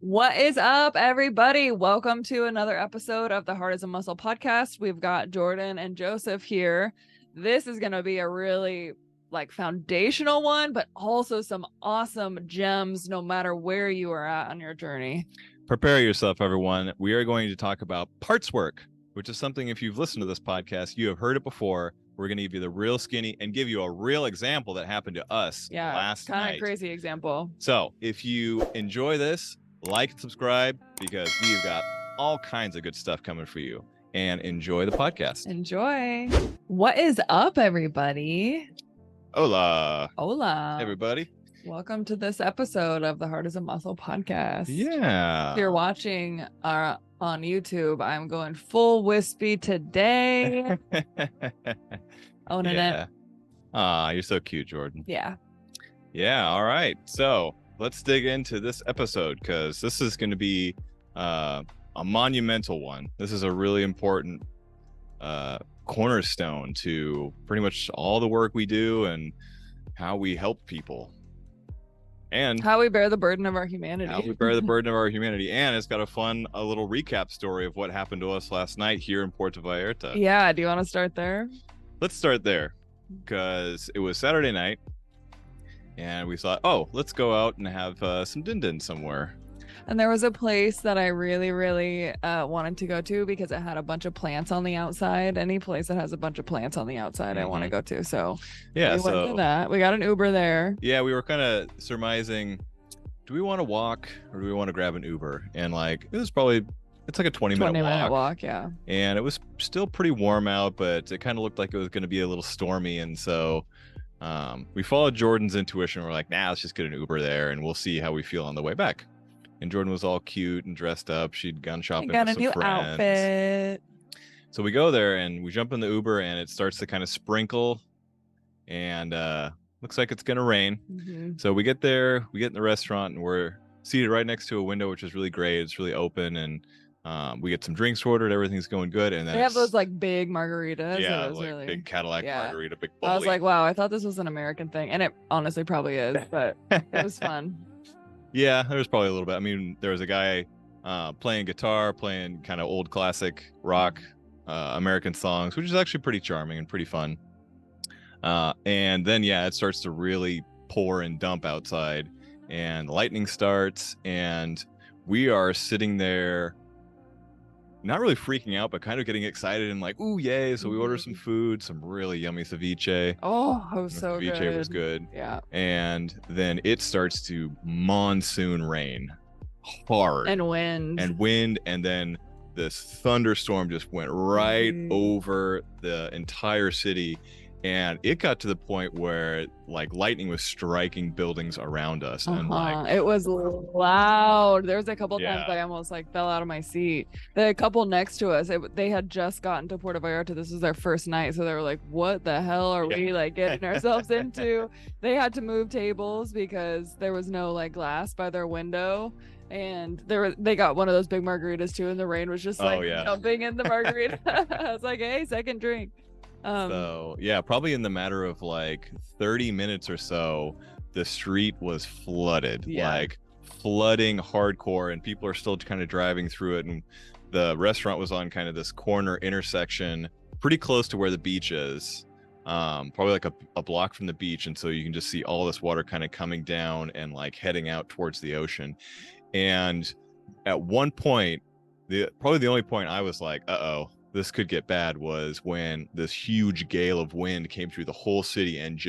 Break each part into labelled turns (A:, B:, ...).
A: What is up, everybody? Welcome to another episode of the Heart is a Muscle podcast. We've got Jordan and Joseph here. This is going to be a really foundational one, but also some awesome gems no matter where you are at on your journey.
B: Prepare yourself, everyone. We are going to talk about parts work, which is something, if you've listened to this podcast, you have heard it before. We're going to give you the real skinny and give you a real example that happened to us last night.
A: Kind of crazy example.
B: So if you enjoy this, like and subscribe, because we've got all kinds of good stuff coming for you. And enjoy the podcast.
A: Enjoy. What is up, everybody?
B: Hola.
A: Hola.
B: Everybody.
A: Welcome to this episode of the Heart is a Muscle podcast.
B: Yeah.
A: If you're watching on YouTube, I'm going full wispy today. Owning it.
B: You're so cute, Jordan.
A: Yeah.
B: Yeah. All right. So let's dig into this episode, because this is going to be a monumental one. This is a really important cornerstone to pretty much all the work we do and how we help people. And
A: how we bear the burden of our humanity.
B: And it's got a little recap story of what happened to us last night here in Puerto Vallarta.
A: Yeah. Do you want to start there?
B: Let's start there, because it was Saturday night and we thought, let's go out and have some din-din somewhere.
A: And there was a place that I really, really wanted to go to because it had a bunch of plants on the outside. Any place that has a bunch of plants on the outside, I want to go to. So
B: yeah,
A: we went to that. We got an Uber there.
B: Yeah, we were kind of surmising, do we want to walk or do we want to grab an Uber? And it's like a 20-minute
A: walk. Yeah.
B: And it was still pretty warm out, but it kind of looked like it was going to be a little stormy. And so we followed Jordan's intuition. We're like, let's just get an Uber there and we'll see how we feel on the way back. And Jordan was all cute and dressed up. She'd gone shopping.
A: Got
B: with
A: a
B: some
A: new
B: friends.
A: outfit.
B: So we go there and we jump in the Uber and it starts to kind of sprinkle and looks like it's going to rain.
A: Mm-hmm.
B: So we get there, we get in the restaurant and we're seated right next to a window, which is really great. It's really open and we get some drinks ordered. Everything's going good. And then
A: they have those big margaritas.
B: Yeah,
A: really...
B: big Cadillac margarita, big bully.
A: I was like, wow, I thought this was an American thing. And it honestly probably is, but it was fun.
B: Yeah, there was probably a little bit. I mean, there was a guy playing guitar, playing kind of old classic rock American songs, which is actually pretty charming and pretty fun. And then, it starts to really pour and dump outside and lightning starts. And we are sitting there not really freaking out, but kind of getting excited and like, ooh, yay. So we order some food, some really yummy ceviche.
A: Oh, it was so good.
B: Ceviche was good.
A: Yeah.
B: And then it starts to monsoon rain hard.
A: And wind.
B: And then this thunderstorm just went right over the entire city. And it got to the point where lightning was striking buildings around us. And
A: it was loud. There was a couple times I almost fell out of my seat. The couple next to us, they had just gotten to Puerto Vallarta. This was their first night. So they were like, what the hell are we getting ourselves into? They had to move tables because there was no glass by their window. And they got one of those big margaritas too. And the rain was just jumping in the margarita. I was like, hey, second drink.
B: So probably in the matter of 30 minutes or so, the street was flooded, flooding hardcore, and people are still kind of driving through it. And the restaurant was on kind of this corner intersection, pretty close to where the beach is, probably a block from the beach. And so you can just see all this water kind of coming down and heading out towards the ocean. And at one point, probably the only point I was like, uh-oh, this could get bad, was when this huge gale of wind came through the whole city and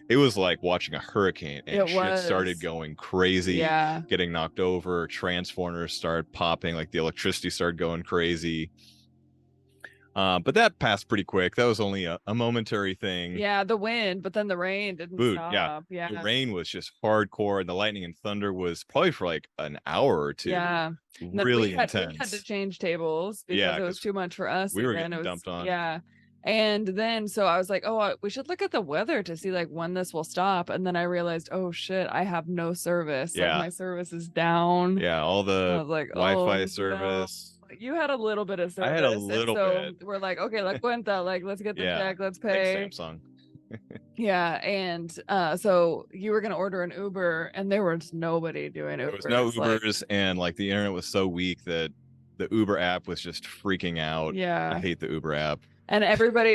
B: it was like watching a hurricane, and shit started going crazy, getting knocked over. Transformers started popping, the electricity started going crazy. But that passed pretty quick. That was only a momentary thing.
A: Yeah, the wind, but then the rain didn't stop. Yeah,
B: the rain was just hardcore, and the lightning and thunder was probably for an hour or two.
A: Yeah,
B: really intense.
A: We had to change tables because it was too much for us.
B: We were getting dumped on.
A: Yeah, and then so I was like, we should look at the weather to see when this will stop. And then I realized, oh shit, I have no service. My service is down.
B: Yeah, all the Wi-Fi service.
A: You had a little bit of service.
B: I had a little bit.
A: We're like, okay, la cuenta, let's get the check, let's pay.
B: Samsung.
A: Yeah, and so you were gonna order an Uber, and there was nobody doing Ubers.
B: There was no Ubers, and like the internet was so weak that the Uber app was just freaking out.
A: Yeah,
B: I hate the Uber app.
A: And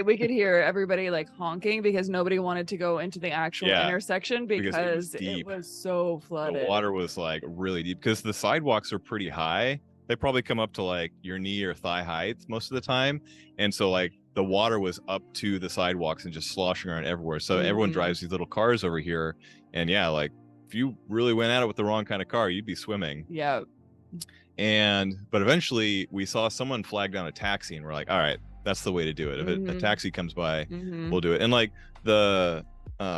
A: we could hear everybody like honking because nobody wanted to go into the actual intersection because it was so flooded.
B: The water was like really deep because the sidewalks are pretty high. They probably come up to like your knee or thigh height most of the time. And so like the water was up to the sidewalks and just sloshing around everywhere. So everyone drives these little cars over here. And yeah, like if you really went at it with the wrong kind of car, you'd be swimming.
A: Yeah.
B: But eventually we saw someone flag down a taxi and we're like, all right, that's the way to do it. If a taxi comes by, we'll do it. And like the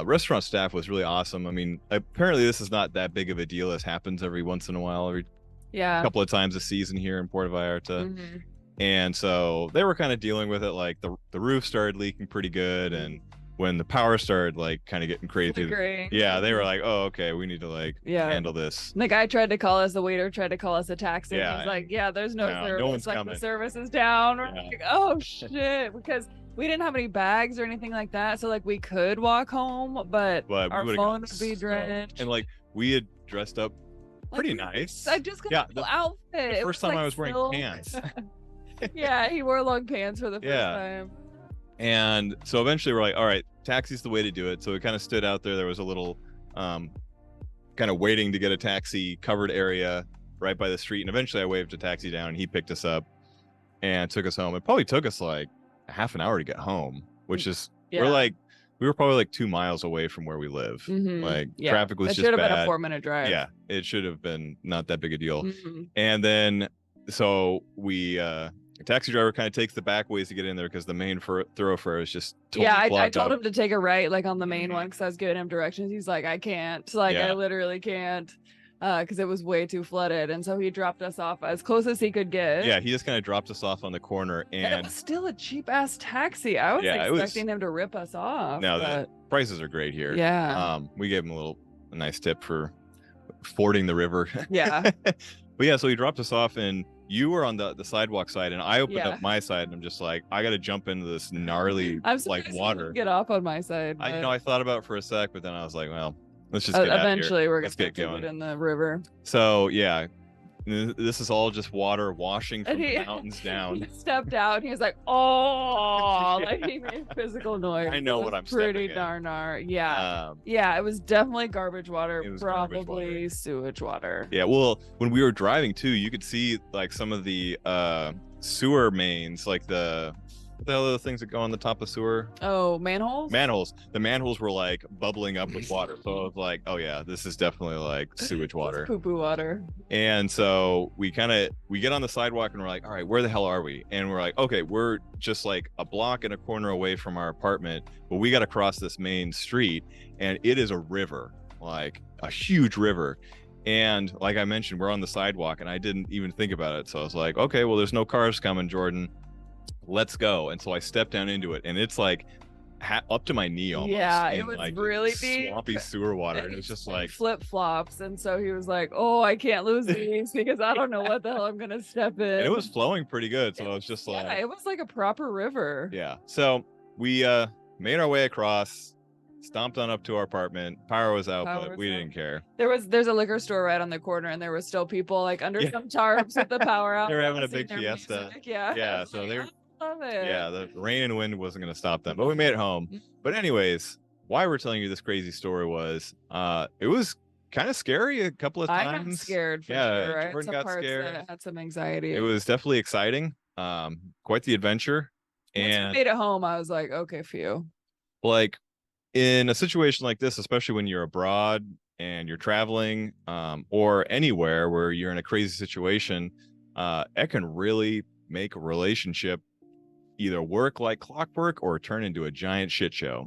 B: restaurant staff was really awesome. I mean, apparently this is not that big of a deal. This happens every once in a while, every couple of times a season here in Puerto Vallarta. And so they were kind of dealing with it. Like the roof started leaking pretty good, and when the power started like kind of getting crazy, they were like, oh, okay, we need to like handle this.
A: The guy tried to call us, the waiter tried to call us a taxi. He's like, there's no service. No one's like coming. The service is down. We're like, oh shit, because we didn't have any bags or anything like that, so like we could walk home, but our phone would be drenched.
B: And like we had dressed up pretty nice.
A: I just got the outfit.
B: The first time I was wearing pants.
A: Yeah, he wore long pants for the first time.
B: And so eventually we're like, all right, taxi's the way to do it. So we kind of stood out there. There was a little kind of waiting to get a taxi covered area right by the street. And eventually I waved a taxi down and he picked us up and took us home. It probably took us like a half an hour to get home, which is we were probably like 2 miles away from where we live. Like traffic was just bad. It should have been a
A: 4-minute drive.
B: Yeah, it should have been not that big a deal. And then so we the taxi driver kind of takes the back ways to get in there because the main thoroughfare is just totally
A: I told him to take a right like on the main one because I was giving him directions. He's like, I can't, like I literally can't, because it was way too flooded. And so he dropped us off as close as he could get.
B: Yeah, he just kind of dropped us off on the corner, and
A: it was still a cheap ass taxi. I was expecting him to rip us off.
B: No, the prices are great here.
A: Yeah.
B: We gave him a nice tip for fording the river.
A: Yeah.
B: But yeah, so he dropped us off, and you were on the sidewalk side, and I opened up my side, and I'm just like, I got to jump into this gnarly like water.
A: Get off on my side.
B: I thought about it for a sec, but then I was like, well, let's just get
A: eventually we're gonna
B: get
A: going in the river.
B: So yeah, this is all just water washing from the mountains down. He
A: stepped out, and he was like, oh, like he made physical noise.
B: I know what I'm
A: pretty darn. Yeah, it was definitely garbage water, probably
B: garbage water.
A: Sewage water.
B: Yeah, well, when we were driving too, you could see like some of the sewer mains, like what the hell are the things that go on the top of sewer?
A: Oh, manholes?
B: Manholes. The manholes were like bubbling up with water. So I was like, oh yeah, this is definitely like sewage water.
A: Poo-poo water.
B: And so we get on the sidewalk and we're like, all right, where the hell are we? And we're like, okay, we're just like a block and a corner away from our apartment, but we got to cross this main street, and it is a river, like a huge river. And like I mentioned, we're on the sidewalk, and I didn't even think about it. So I was like, okay, well, there's no cars coming, Jordan. Let's go. And so I stepped down into it, and it's like up to my knee almost.
A: Yeah, it was like really deep,
B: swampy sewer water, and it's just like
A: flip-flops. And so he was like, oh, I can't lose these because I don't know what the hell I'm gonna step in.
B: And it was flowing pretty good, so I was just like,
A: it was like a proper river.
B: Yeah. So we made our way across, stomped on up to our apartment. Power was out, but we didn't care.
A: There's a liquor store right on the corner, and there were still people like under some tarps with the power out.
B: They were having a big fiesta.
A: Yeah.
B: So they were.
A: Love it.
B: Yeah, the rain and wind wasn't going to stop them, but we made it home. But anyways, why we're telling you this crazy story was it was kind of scary a couple of times.
A: I got scared for sure. Right? Jordan got scared. Had some anxiety.
B: It was definitely exciting. Quite the adventure. And
A: once we made it home, I was like, okay, phew.
B: Like in a situation like this, especially when you're abroad and you're traveling or anywhere where you're in a crazy situation, it can really make a relationship either work like clockwork or turn into a giant shit show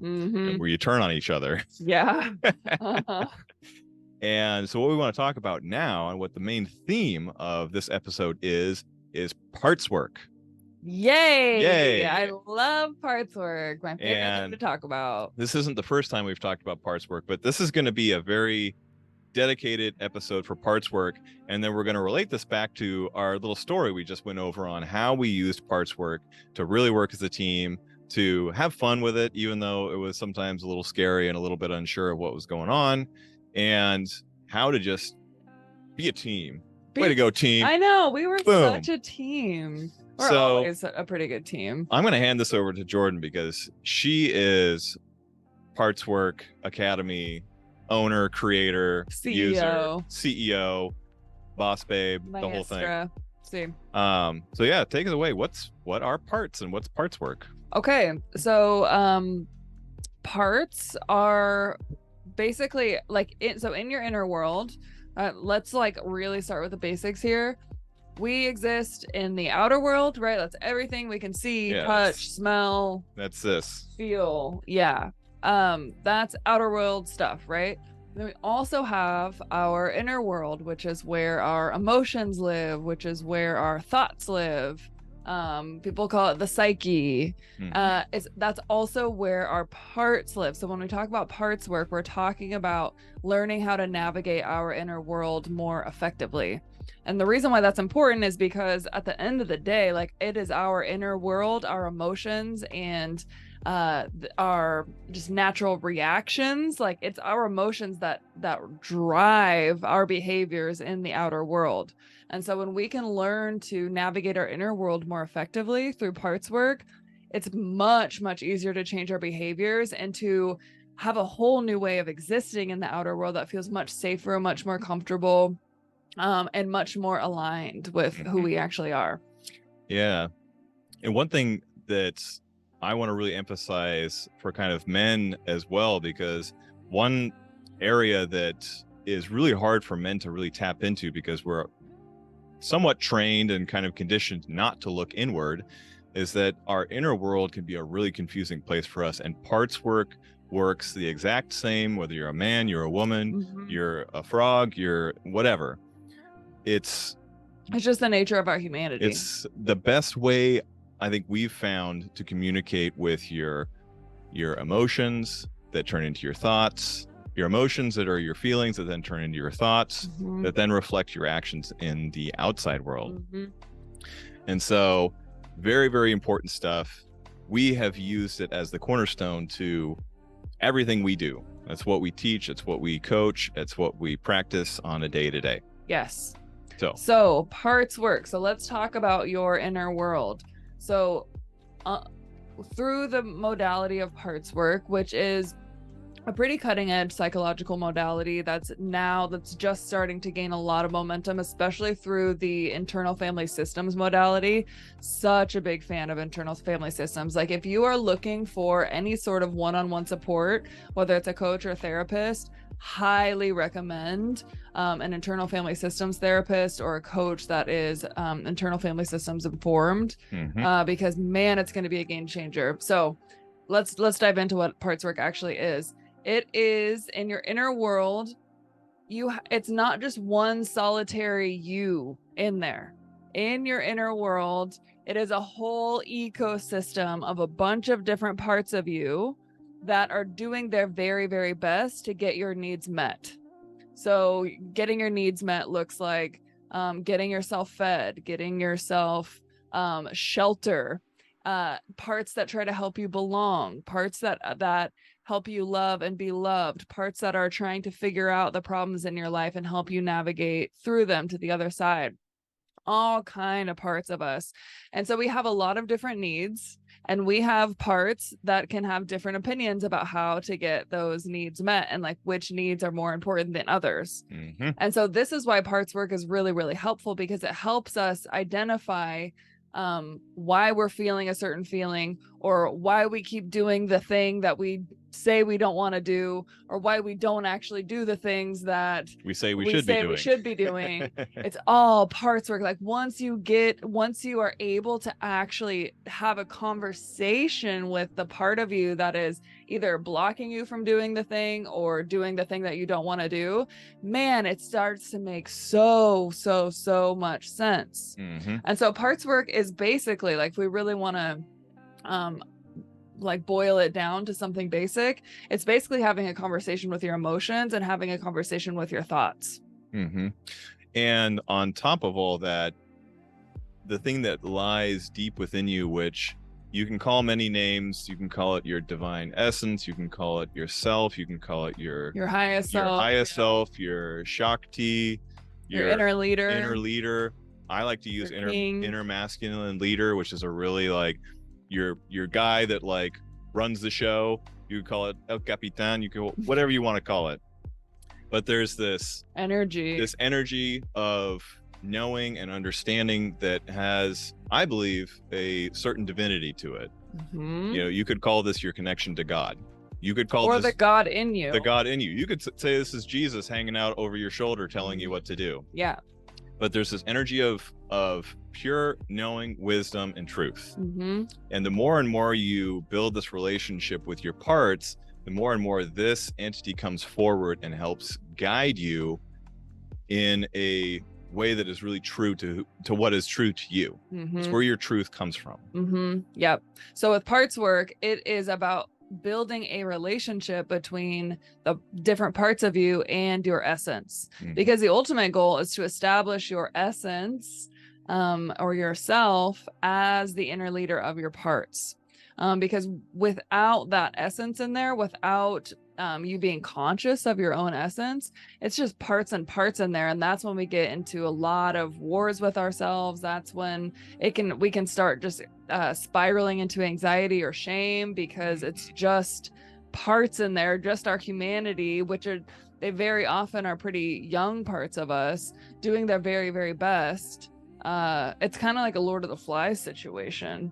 B: where you turn on each other.
A: Yeah.
B: And so what we want to talk about now, and what the main theme of this episode is parts work.
A: Yay! I love parts work. My favorite thing to talk about.
B: This isn't the first time we've talked about parts work, but this is going to be a very dedicated episode for parts work, and then we're going to relate this back to our little story we just went over on how we used parts work to really work as a team, to have fun with it, even though it was sometimes a little scary and a little bit unsure of what was going on, and how to just be a team. Way to go, team.
A: I know, we were
B: Boom.
A: such a team. We're always a pretty good team.
B: I'm going to hand this over to Jordan because she is Parts Work Academy owner, creator, user, CEO, boss babe, the whole thing. So yeah, take it away. What are parts and what's Parts Work?
A: Okay, so parts are basically like in your inner world. Let's like really start with the basics here. We exist in the outer world, right? That's everything we can see, touch, smell.
B: That's this.
A: Feel. Yeah. That's outer world stuff, right? Then we also have our inner world, which is where our emotions live, which is where our thoughts live. People call it the psyche. That's also where our parts live. So when we talk about parts work, we're talking about learning how to navigate our inner world more effectively. And the reason why that's important is because at the end of the day, like, it is our inner world, our emotions, and our just natural reactions. Like, it's our emotions that drive our behaviors in the outer world. And so when we can learn to navigate our inner world more effectively through parts work, it's much, much easier to change our behaviors and to have a whole new way of existing in the outer world that feels much safer, much more comfortable, and much more aligned with who we actually are.
B: Yeah. And one thing that I want to really emphasize for kind of men as well, because one area that is really hard for men to really tap into, because we're somewhat trained and kind of conditioned not to look inward, is that our inner world can be a really confusing place for us. And parts work works the exact same, whether you're a man, you're a woman, you're a frog, you're whatever. It's
A: just the nature of our humanity.
B: It's the best way I think we've found to communicate with your emotions that turn into your thoughts, your emotions that are your feelings that then turn into your thoughts, that then reflect your actions in the outside world. And so very, very important stuff. We have used it as the cornerstone to everything we do. That's what we teach. It's what we coach. It's what we practice on a day-to-day.
A: Yes.
B: So
A: parts work. So let's talk about your inner world. So through the modality of parts work, which is a pretty cutting edge psychological modality that's just starting to gain a lot of momentum, especially through the internal family systems modality. Such a big fan of internal family systems. Like, if you are looking for any sort of one-on-one support, whether it's a coach or a therapist, highly recommend an internal family systems therapist or a coach that is internal family systems informed, because man, it's going to be a game changer. So let's dive into what parts work actually is. It is in your inner world. It's not just one solitary you in there. In your inner world, it is a whole ecosystem of a bunch of different parts of you that are doing their very, very best to get your needs met. So getting your needs met looks like getting yourself fed, getting yourself shelter, parts that try to help you belong, parts that help you love and be loved, parts that are trying to figure out the problems in your life and help you navigate through them to the other side. All kind of parts of us. And so we have a lot of different needs, and we have parts that can have different opinions about how to get those needs met and like which needs are more important than others. And so this is why parts work is really, really helpful, because it helps us identify why we're feeling a certain feeling, or why we keep doing the thing that we say we don't want to do, or why we don't actually do the things that
B: we say we should be doing.
A: It's all parts work. Like, once you are able to actually have a conversation with the part of you that is either blocking you from doing the thing or doing the thing that you don't want to do, man, it starts to make so much sense. And so parts work is basically, like, if we really want to like boil it down to something basic, it's basically having a conversation with your emotions and having a conversation with your thoughts.
B: And on top of all that, the thing that lies deep within you, which you can call many names. You can call it your divine essence. You can call it yourself. You can call it your
A: highest self,
B: your Shakti,
A: your inner
B: leader. I like to use inner masculine leader, which is a really like your guy that like runs the show. You call it El Capitan. You can whatever you want to call it. But there's this energy of knowing and understanding that has, I believe, a certain divinity to it.
A: Mm-hmm.
B: You know, you could call this your connection to God. You could call this
A: the God in you.
B: The God in you. You could say this is Jesus hanging out over your shoulder telling you what to do.
A: Yeah.
B: But there's this energy of pure knowing, wisdom, and truth.
A: Mm-hmm.
B: And the more and more you build this relationship with your parts, the more and more this entity comes forward and helps guide you in a way that is really true to what is true to you.
A: Mm-hmm.
B: It's where your truth comes from.
A: Mm-hmm. Yep. So with parts work, it is about building a relationship between the different parts of you and your essence, because the ultimate goal is to establish your essence or yourself as the inner leader of your parts. Because without that essence in there, without you being conscious of your own essence, it's just parts and parts in there. And that's when we get into a lot of wars with ourselves. That's when we can start just spiraling into anxiety or shame, because it's just parts in there, just our humanity, which they very often are pretty young parts of us doing their very, very best. It's kind of like a Lord of the Flies situation.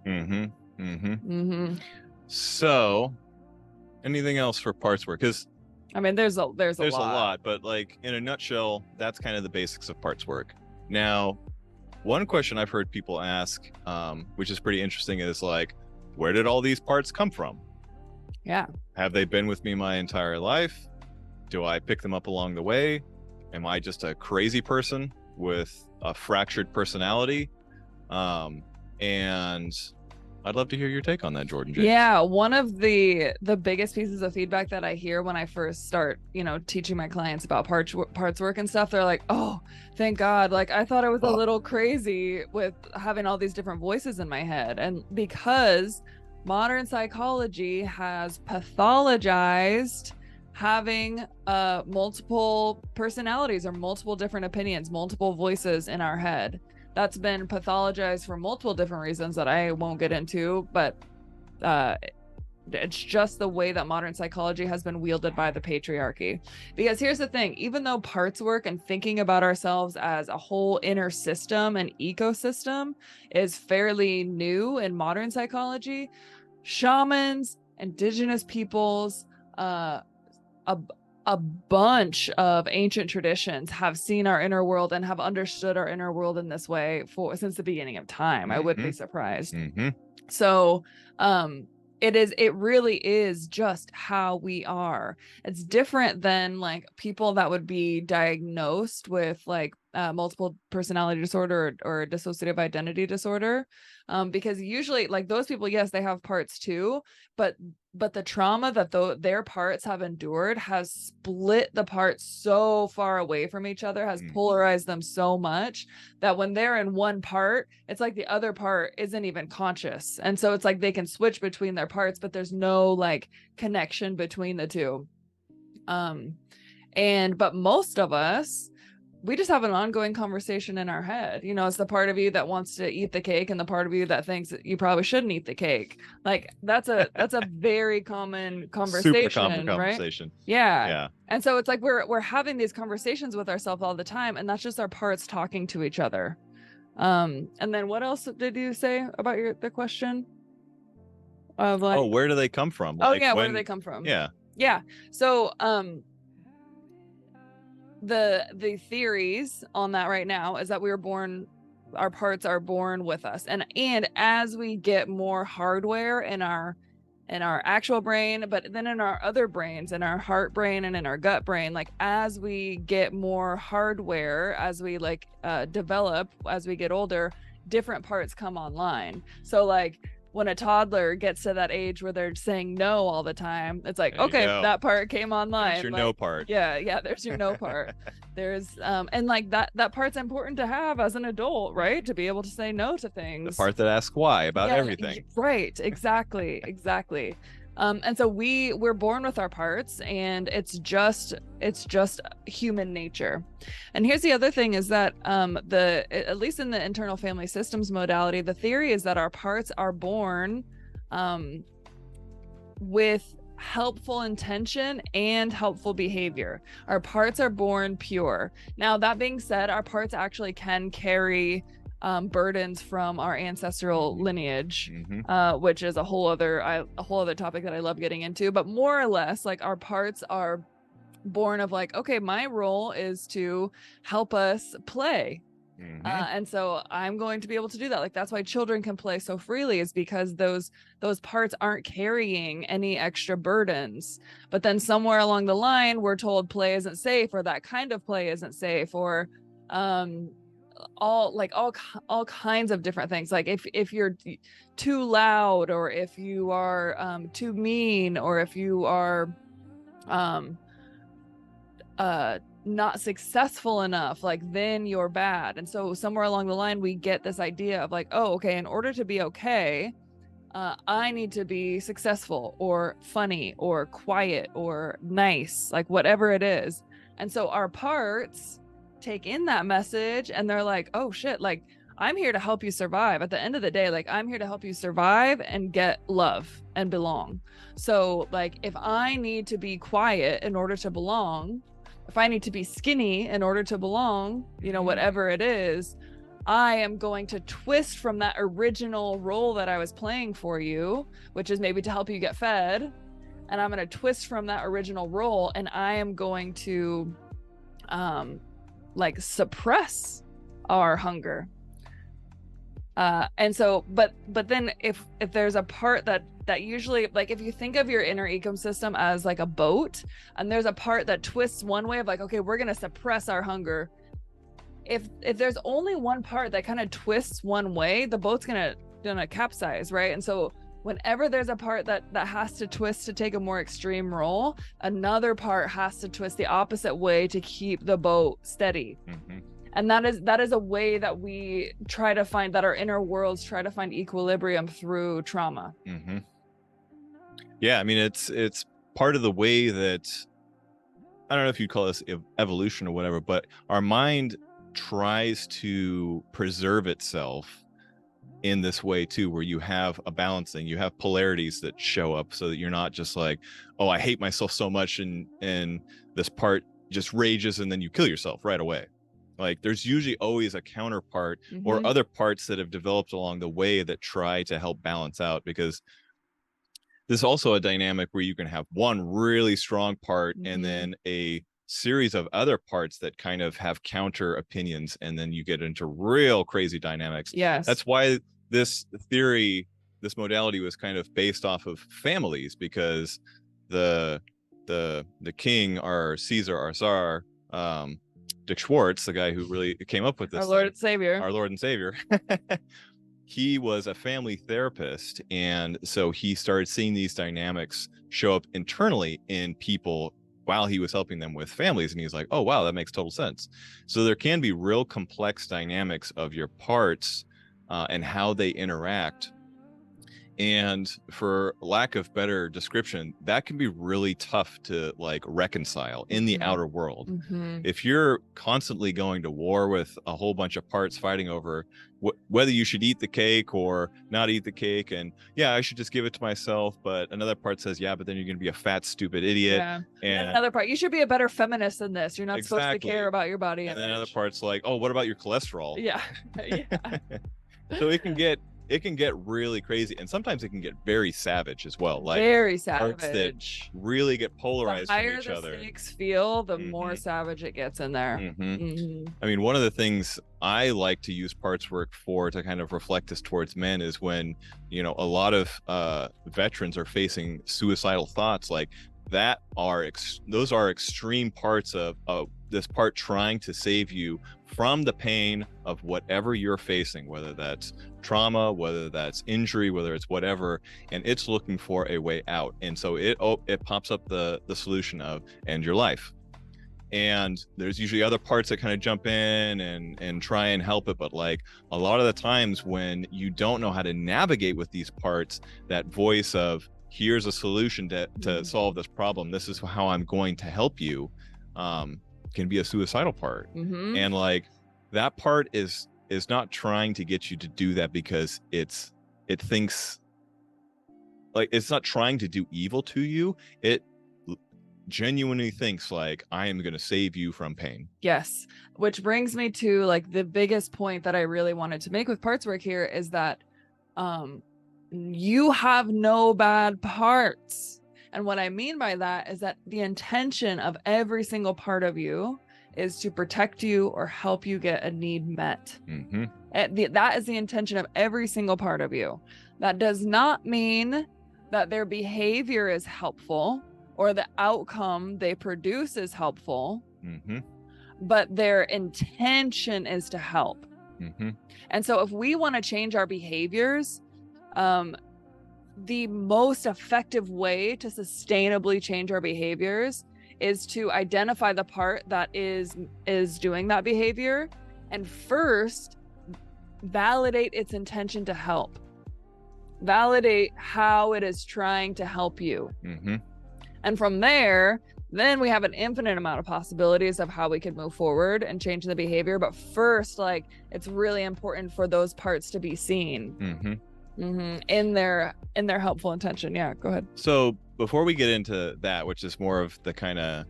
B: So anything else for parts work? Because
A: I mean, there's a lot,
B: but like in a nutshell, that's kind of the basics of parts work. Now, one question I've heard people ask, which is pretty interesting, is like, where did all these parts come from?
A: Yeah.
B: Have they been with me my entire life? Do I pick them up along the way? Am I just a crazy person with a fractured personality? And I'd love to hear your take on that, Jordan James.
A: Yeah, one of the biggest pieces of feedback that I hear when I first start, teaching my clients about parts work and stuff, they're like, "Oh, thank God. Like, I thought I was a little crazy with having all these different voices in my head." And because modern psychology has pathologized having multiple personalities or multiple different opinions, multiple voices in our head. That's been pathologized for multiple different reasons that I won't get into, but it's just the way that modern psychology has been wielded by the patriarchy. Because here's the thing, even though parts work and thinking about ourselves as a whole inner system and ecosystem is fairly new in modern psychology, shamans, indigenous peoples, a bunch of ancient traditions have seen our inner world and have understood our inner world in this way since the beginning of time. I wouldn't be surprised. So it really is just how we are. It's different than like people that would be diagnosed with like multiple personality disorder or dissociative identity disorder, because usually like those people, yes, they have parts too, but the trauma that their parts have endured has split the parts so far away from each other, has polarized them so much that when they're in one part, it's like the other part isn't even conscious. And so it's like they can switch between their parts, but there's no like connection between the two. But most of us, we just have an ongoing conversation in our head. It's the part of you that wants to eat the cake and the part of you that thinks that you probably shouldn't eat the cake. Like that's a very common conversation. Super common conversation. Right? Yeah. And so it's like we're having these conversations with ourselves all the time, and that's just our parts talking to each other. And then what else did you say about the question? Of like,
B: where do they come from?
A: Where do they come from? Yeah. So the theories on that right now is that our parts are born with us, and as we get more hardware in our actual brain, but then in our other brains, in our heart brain and in our gut brain, like as we get more hardware, as we develop, as we get older, different parts come online. So like when a toddler gets to that age where they're saying no all the time, it's like, okay, that part came online.
B: There's your no part.
A: Yeah, there's your no part. There's and like that part's important to have as an adult, right? To be able to say no to things.
B: The part that asks why about everything.
A: Right, exactly. And so we're born with our parts, and it's just human nature. And here's the other thing is that at least in the internal family systems modality, the theory is that our parts are born with helpful intention and helpful behavior. Our parts are born pure. Now, that being said, our parts actually can carry burdens from our ancestral lineage, which is a whole other topic that I love getting into. But more or less, like, our parts are born of like, okay, my role is to help us play. And so I'm going to be able to do that. Like, that's why children can play so freely, is because those parts aren't carrying any extra burdens. But then somewhere along the line, we're told play isn't safe, or that kind of play isn't safe, or all kinds of different things. Like if you're too loud, or if you are too mean, or if you are not successful enough, like, then you're bad. And so somewhere along the line, we get this idea of like, oh, okay, in order to be okay, I need to be successful or funny or quiet or nice, like whatever it is. And so our parts take in that message, and they're like, oh shit, like, I'm here to help you survive. At the end of the day, like, I'm here to help you survive and get love and belong. So like, if I need to be quiet in order to belong, if I need to be skinny in order to belong, whatever it is, I am going to twist from that original role that I was playing for you, which is maybe to help you get fed. And I'm going to twist from that original role, and I am going to like suppress our hunger. And so, but then if there's a part that usually, like, if you think of your inner ecosystem as like a boat, and there's a part that twists one way of like, okay, we're going to suppress our hunger. If there's only one part that kind of twists one way, the boat's going to capsize, right? And so whenever there's a part that has to twist to take a more extreme role, another part has to twist the opposite way to keep the boat steady. And that is a way that we try to find, that our inner worlds try to find equilibrium through trauma.
B: Yeah, I mean, it's part of the way that, I don't know if you'd call this evolution or whatever, but our mind tries to preserve itself in this way too, where you have a balancing, you have polarities that show up, so that you're not just like, oh, I hate myself so much, and this part just rages, and then you kill yourself right away. Like, there's usually always a counterpart or other parts that have developed along the way that try to help balance out, because there's also a dynamic where you can have one really strong part and then a series of other parts that kind of have counter opinions, and then you get into real crazy dynamics.
A: Yes.
B: That's why this theory, this modality, was kind of based off of families, because the king, our Caesar, our Tsar, Dick Schwartz, the guy who really came up with this,
A: our Lord and Savior,
B: he was a family therapist, and so he started seeing these dynamics show up internally in people while he was helping them with families, and he's like, oh wow, that makes total sense. So there can be real complex dynamics of your parts and how they interact. And for lack of better description, that can be really tough to like reconcile in the outer world. If you're constantly going to war with a whole bunch of parts fighting over whether you should eat the cake or not eat the cake, and yeah, I should just give it to myself, but another part says, yeah, but then you're going to be a fat, stupid idiot.
A: Yeah. And another part, you should be a better feminist than this. You're not supposed to care about your body.
B: And then another part's like, oh, what about your cholesterol?
A: Yeah.
B: So it can get really crazy, and sometimes it can get very savage as well. Like
A: very savage.
B: Parts that really get polarized from each other.
A: The higher the stakes feel, the more savage it gets in there.
B: I mean, one of the things I like to use parts work for to kind of reflect this towards men is when, a lot of veterans are facing suicidal thoughts, like, those are extreme parts of this part trying to save you from the pain of whatever you're facing, whether that's trauma, whether that's injury, whether it's whatever, and it's looking for a way out. And so it pops up the solution of end your life. And there's usually other parts that kind of jump in and try and help it, but like a lot of the times when you don't know how to navigate with these parts, that voice of here's a solution to solve this problem, this is how I'm going to help you, can be a suicidal part. And like that part is not trying to get you to do that because it thinks like it's not trying to do evil to you. It genuinely thinks like, I am going to save you from pain.
A: Yes. Which brings me to like the biggest point that I really wanted to make with parts work here is that you have no bad parts. And what I mean by that is that the intention of every single part of you is to protect you or help you get a need met. That is the intention of every single part of you. That does not mean that their behavior is helpful or the outcome they produce is helpful, but their intention is to help. And so if we want to change our behaviors, the most effective way to sustainably change our behaviors is to identify the part that is doing that behavior and first validate its intention to help. Validate how it is trying to help you. And from there, then we have an infinite amount of possibilities of how we could move forward and change the behavior. But first, like, it's really important for those parts to be seen in their helpful intention. Yeah, go ahead.
B: So before we get into that, which is more of the kind of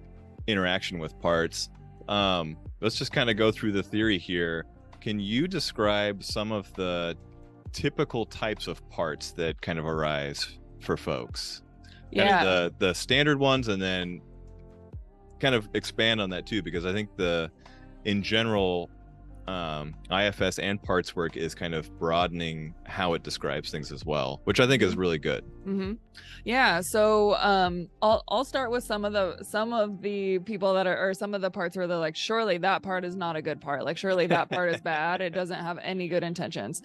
B: interaction with parts, let's just kind of go through the theory here. Can you describe some of the typical types of parts that kind of arise for folks?
A: Yeah,
B: the standard ones, and then kind of expand on that too, because I think in general, IFS and parts work is kind of broadening how it describes things as well, which I think is really good.
A: Yeah. So I'll start with some of the people that are, or some of the parts where they're like, surely that part is not a good part. Like, surely that part is bad. It doesn't have any good intentions.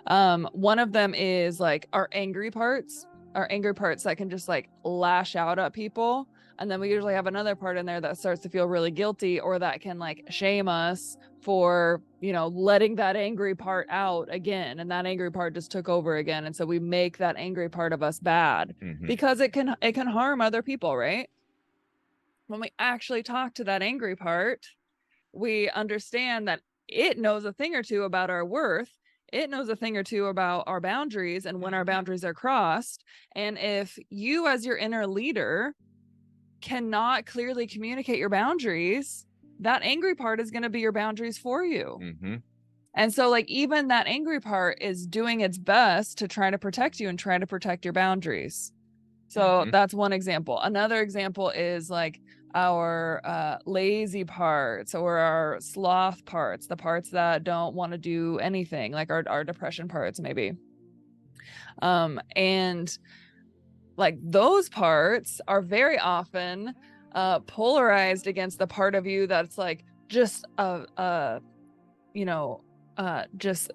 A: One of them is like our angry parts that can just like lash out at people. And then we usually have another part in there that starts to feel really guilty, or that can like shame us for, letting that angry part out again. And that angry part just took over again. And so we make that angry part of us bad because it can harm other people, right? When we actually talk to that angry part, we understand that it knows a thing or two about our worth. It knows a thing or two about our boundaries and when our boundaries are crossed. And if you, as your inner leader, cannot clearly communicate your boundaries, that angry part is going to be your boundaries for you. And so like, even that angry part is doing its best to try to protect you and try to protect your boundaries. So that's one example. Another example is like our lazy parts or our sloth parts, the parts that don't want to do anything, like our depression parts maybe. And like those parts are very often polarized against the part of you that's like just just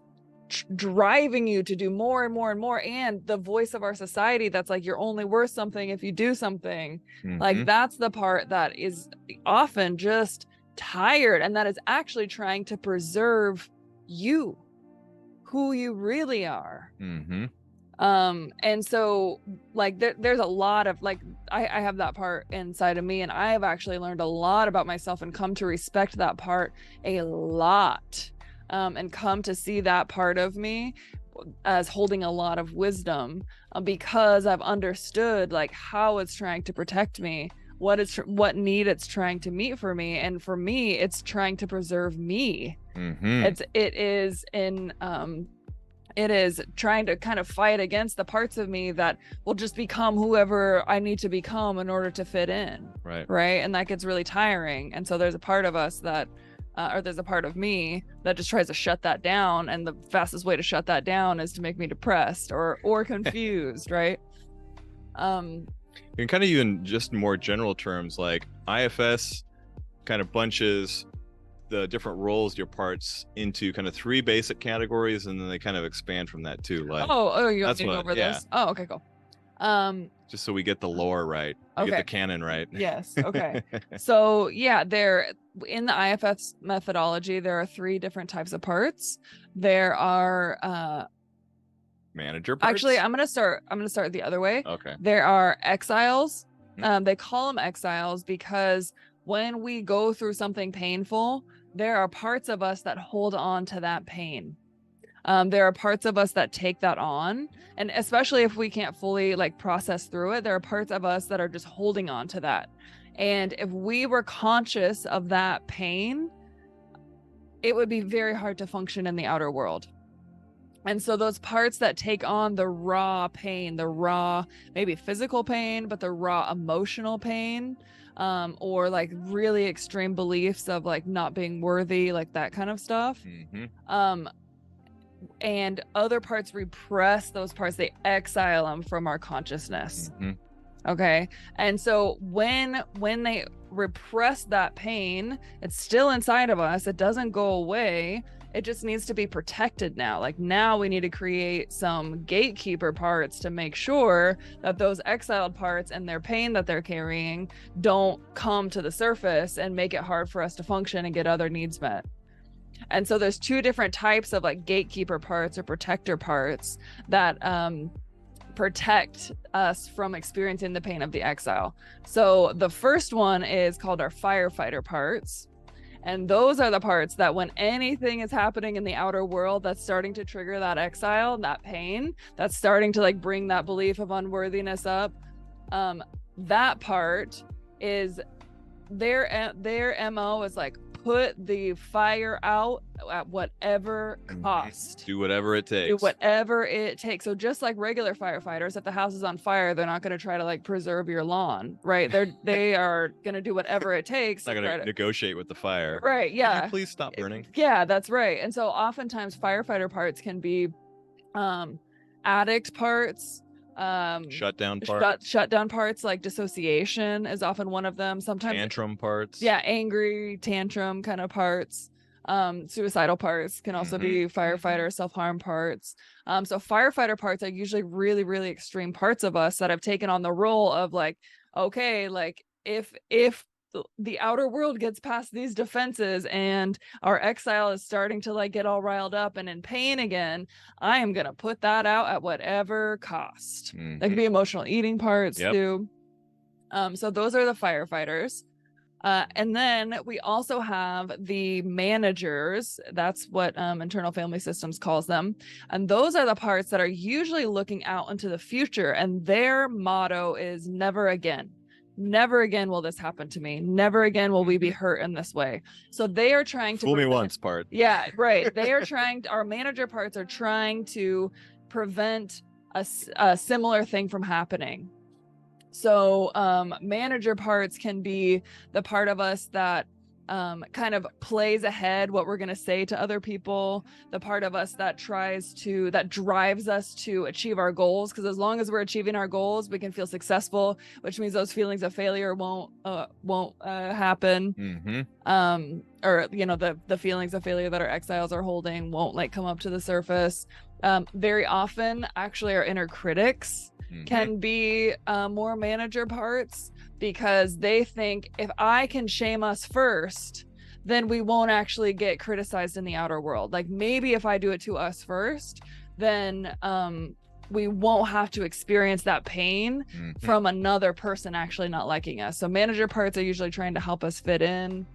A: driving you to do more and more and more, and the voice of our society that's like, you're only worth something if you do something. Like, that's the part that is often just tired, and that is actually trying to preserve you, who you really are. And so like there's a lot of like, I have that part inside of me, and I have actually learned a lot about myself and come to respect that part a lot. And come to see that part of me as holding a lot of wisdom, because I've understood like how it's trying to protect me, what need it's trying to meet for me. And for me, it's trying to preserve me. It is trying to kind of fight against the parts of me that will just become whoever I need to become in order to fit in. Right. And that gets really tiring. And so there's a part of us that or there's a part of me that just tries to shut that down, and the fastest way to shut that down is to make me depressed or confused. Right.
B: And kind of even just more general terms, like IFS kind of bunches the different roles, your parts, into kind of 3 basic categories, and then they kind of expand from that too. Like,
A: you want me to go over this? Oh, okay, cool.
B: Just so we get the lore right, get the canon right.
A: Yes. Okay. So yeah, there in the IFS methodology, there are 3 different types of parts. There are
B: manager parts.
A: Actually, I'm gonna start the other way.
B: Okay.
A: There are exiles. They call them exiles because when we go through something painful, there are parts of us that hold on to that pain. There are parts of us that take that on, and especially if we can't fully like process through it, there are parts of us that are just holding on to that. And if we were conscious of that pain, it would be very hard to function in the outer world. And so those parts that take on the raw pain, the raw, maybe physical pain, but the raw emotional pain, or like really extreme beliefs of like not being worthy, like that kind of stuff. And other parts repress those parts, they exile them from our consciousness. Okay. And so when they repress that pain, it's still inside of us, it doesn't go away, it just needs to be protected now. Like now we need to create some gatekeeper parts to make sure that those exiled parts and their pain that they're carrying don't come to the surface and make it hard for us to function and get other needs met. And so there's 2 different types of like gatekeeper parts or protector parts that protect us from experiencing the pain of the exile. So the first one is called our firefighter parts. And those are the parts that when anything is happening in the outer world that's starting to trigger that exile, that pain, that's starting to like bring that belief of unworthiness up, that part is their MO is like, put the fire out at whatever cost.
B: Do whatever it takes.
A: Do whatever it takes. So just like regular firefighters, if the house is on fire, they're not going to try to like preserve your lawn, right? They are going to do whatever it takes.
B: Not going to negotiate with the fire.
A: Right. Yeah.
B: Please stop burning.
A: Yeah, that's right. And so oftentimes firefighter parts can be addict parts.
B: Shutdown
A: parts like dissociation is often one of them. Sometimes
B: tantrum parts.
A: Yeah, angry, tantrum kind of parts. Suicidal parts can also be firefighter, self-harm parts. So firefighter parts are usually really, really extreme parts of us that have taken on the role of like, okay, like if the outer world gets past these defenses and our exile is starting to like get all riled up and in pain again, I am going to put that out at whatever cost. That could be emotional eating parts too. So those are the firefighters. And then we also have the managers. That's what internal family systems calls them. And those are the parts that are usually looking out into the future. And their motto is never again. Never again will this happen to me. Never again will we be hurt in this way. So they are trying to
B: fool me once part.
A: Yeah, right. They are trying our manager parts are trying to prevent a similar thing from happening. So manager parts can be the part of us that kind of plays ahead what we're going to say to other people, the part of us that drives us to achieve our goals, because as long as we're achieving our goals, we can feel successful, which means those feelings of failure won't happen. Or the feelings of failure that our exiles are holding won't like come up to the surface. Very often actually our inner critics can be more manager parts, because they think if I can shame us first, then we won't actually get criticized in the outer world. Like maybe if I do it to us first, then we won't have to experience that pain from another person actually not liking us. So manager parts are usually trying to help us fit in.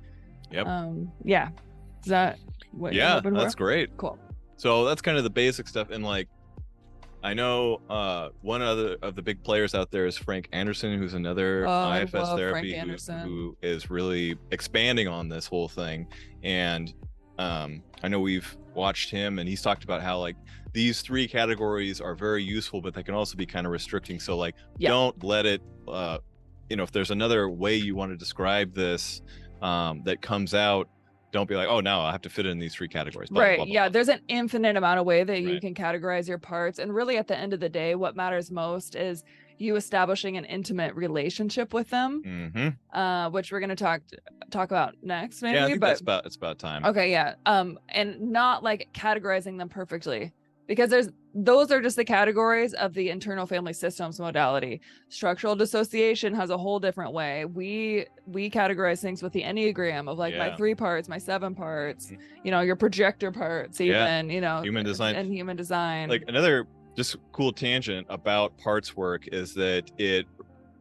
A: Yeah. Is that what you're hoping for?
B: That's great.
A: Cool.
B: So that's kind of the basic stuff. And like, I know one other of the big players out there is Frank Anderson, who's another IFS therapy who is really expanding on this whole thing. And I know we've watched him, and he's talked about how like these 3 categories are very useful, but they can also be kind of restricting. So like, don't let it, if there's another way you want to describe this that comes out, don't be like, oh, no, I have to fit in these 3 categories.
A: Right. Blah, blah, blah. There's an infinite amount of way that you can categorize your parts. And really at the end of the day, what matters most is you establishing an intimate relationship with them, which we're going to talk about next, maybe.
B: Yeah, I think
A: but
B: it's about time.
A: Okay, yeah. And not like categorizing them perfectly, because those are just the categories of the internal family systems modality. Structural dissociation has a whole different way. We categorize things with the Enneagram of like my 3 parts, my 7 parts, your projector parts, even,
B: human design
A: and human design.
B: Like another just cool tangent about parts work is that it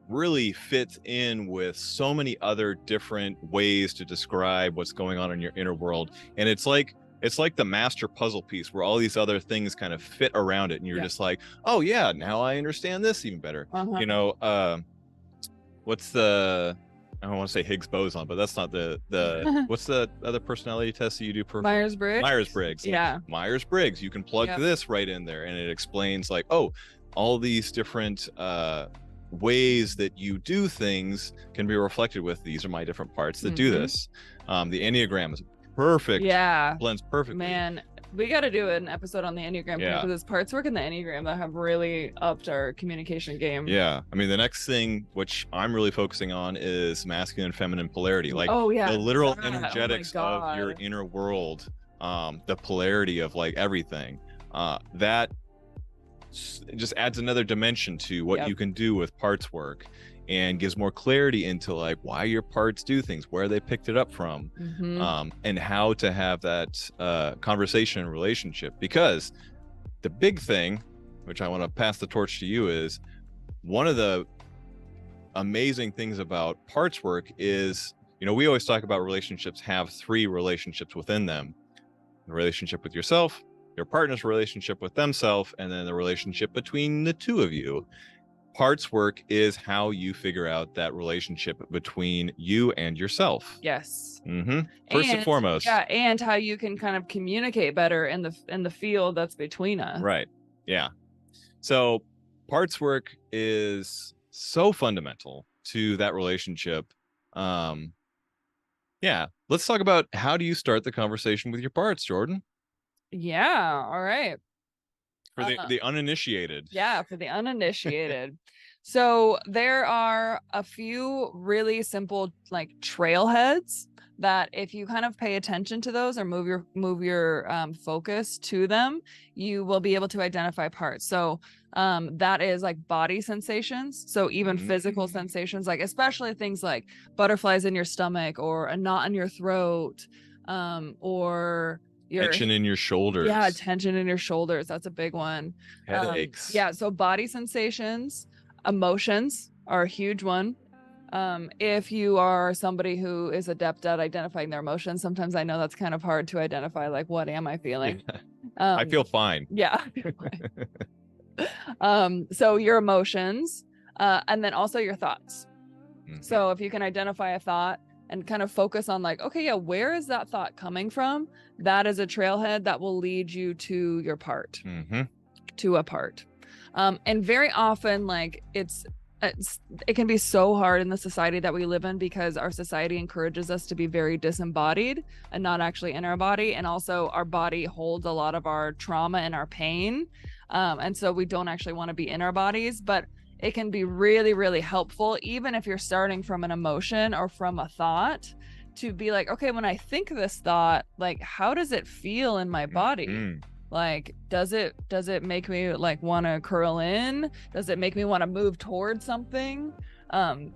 B: really fits in with so many other different ways to describe what's going on in your inner world. And it's like the master puzzle piece where all these other things kind of fit around it. And you're just like, oh yeah, now I understand this even better. What's the, I don't want to say Higgs boson, but that's not the what's the other personality test that you do? Myers-Briggs.
A: Yeah.
B: Myers-Briggs. You can plug this right in there and it explains like, oh, all these different ways that you do things can be reflected with these are my different parts that do this. The Enneagram is perfect.
A: Yeah.
B: Blends perfectly.
A: Man, we got to do an episode on the Enneagram because it's parts work in the Enneagram that have really upped our communication game.
B: Yeah. I mean, the next thing which I'm really focusing on is masculine and feminine polarity. Like the literal energetics of your inner world, the polarity of like everything. That just adds another dimension to what you can do with parts work and gives more clarity into like why your parts do things, where they picked it up from, and how to have that conversation and relationship. Because the big thing, which I want to pass the torch to you, is one of the amazing things about parts work is, we always talk about relationships have 3 relationships within them: the relationship with yourself, your partner's relationship with themselves, and then the relationship between the 2 of you. Parts work is how you figure out that relationship between you and yourself.
A: Yes.
B: First and foremost.
A: Yeah, and how you can kind of communicate better in the field that's between us.
B: Right. Yeah. So parts work is so fundamental to that relationship. Yeah. Let's talk about how do you start the conversation with your parts, Jordan?
A: Yeah. All right.
B: For the uninitiated.
A: Yeah, for the uninitiated. So there are a few really simple like trailheads that if you kind of pay attention to those or move your focus to them, you will be able to identify parts. So that is like body sensations. So even physical sensations, like especially things like butterflies in your stomach or a knot in your throat, or
B: tension in your shoulders.
A: Yeah, tension in your shoulders. That's a big one.
B: Headaches.
A: So body sensations, emotions are a huge one. If you are somebody who is adept at identifying their emotions, sometimes I know that's kind of hard to identify, like, what am I feeling?
B: I feel fine.
A: Yeah. So your emotions, and then also your thoughts. So if you can identify a thought and kind of focus on like, okay, yeah, where is that thought coming from? That is a trailhead that will lead you to your part, to a part. And very often, like it can be so hard in the society that we live in because our society encourages us to be very disembodied and not actually in our body. And also our body holds a lot of our trauma and our pain. And so we don't actually want to be in our bodies, but it can be really, really helpful, even if you're starting from an emotion or from a thought, to be like, okay, when I think this thought, like, how does it feel in my body? Like, does it make me like want to curl in? Does it make me want to move towards something?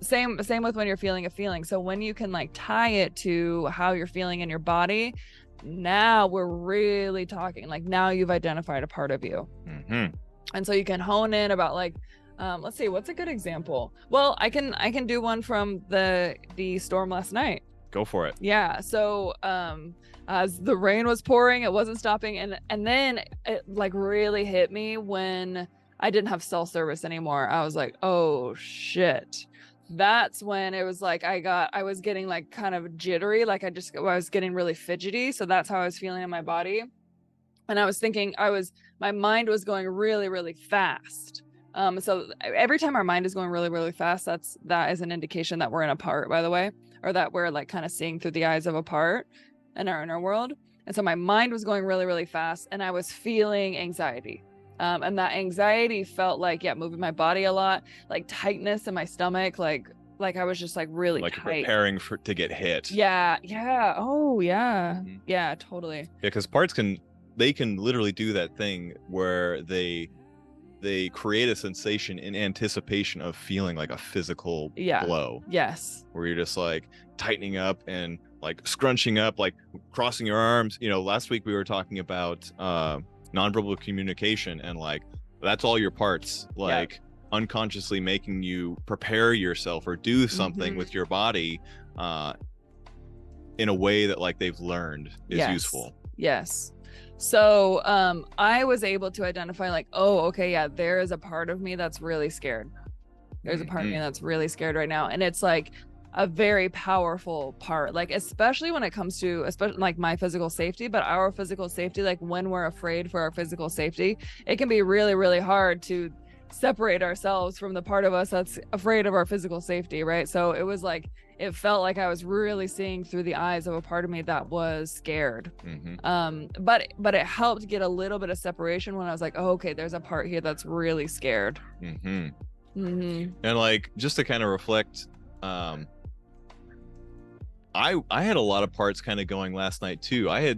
A: Same with when you're feeling a feeling. So when you can like tie it to how you're feeling in your body, now we're really talking. Like now you've identified a part of you. And so you can hone in about like, let's see, what's a good example? Well, I can do one from the storm last night.
B: Go for it.
A: Yeah. So as the rain was pouring, it wasn't stopping, and then it like really hit me when I didn't have cell service anymore. I was like, oh shit. That's when it was like I was getting like kind of jittery, like I was getting really fidgety. So that's how I was feeling in my body. And I was thinking my mind was going really, really fast. So every time our mind is going really, really fast, that is an indication that we're in a part, by the way, or that we're like kind of seeing through the eyes of a part in our inner world. And so my mind was going really, really fast and I was feeling anxiety. And that anxiety felt like, moving my body a lot, like tightness in my stomach, like I was just like really
B: like
A: tight.
B: preparing to get hit.
A: Yeah. Oh yeah. Mm-hmm. Yeah, totally.
B: Yeah, because parts can literally do that thing where they create a sensation in anticipation of feeling like a physical blow.
A: Yes.
B: Where you're just like tightening up and like scrunching up, like crossing your arms. Last week we were talking about nonverbal communication, and like that's all your parts like unconsciously making you prepare yourself or do something with your body in a way that like they've learned is useful.
A: Yes. So I was able to identify like, oh, okay, yeah, there is a part of me that's really scared. There's a part of me that's really scared right now. And it's like a very powerful part, like especially when it comes to especially like my physical safety, but our physical safety, like when we're afraid for our physical safety, it can be really, really hard to separate ourselves from the part of us that's afraid of our physical safety, right? So it was like, it felt like I was really seeing through the eyes of a part of me that was scared. But it helped get a little bit of separation when I was like, oh, okay, there's a part here that's really scared.
B: And like, just to kind of reflect, I had a lot of parts kind of going last night too. I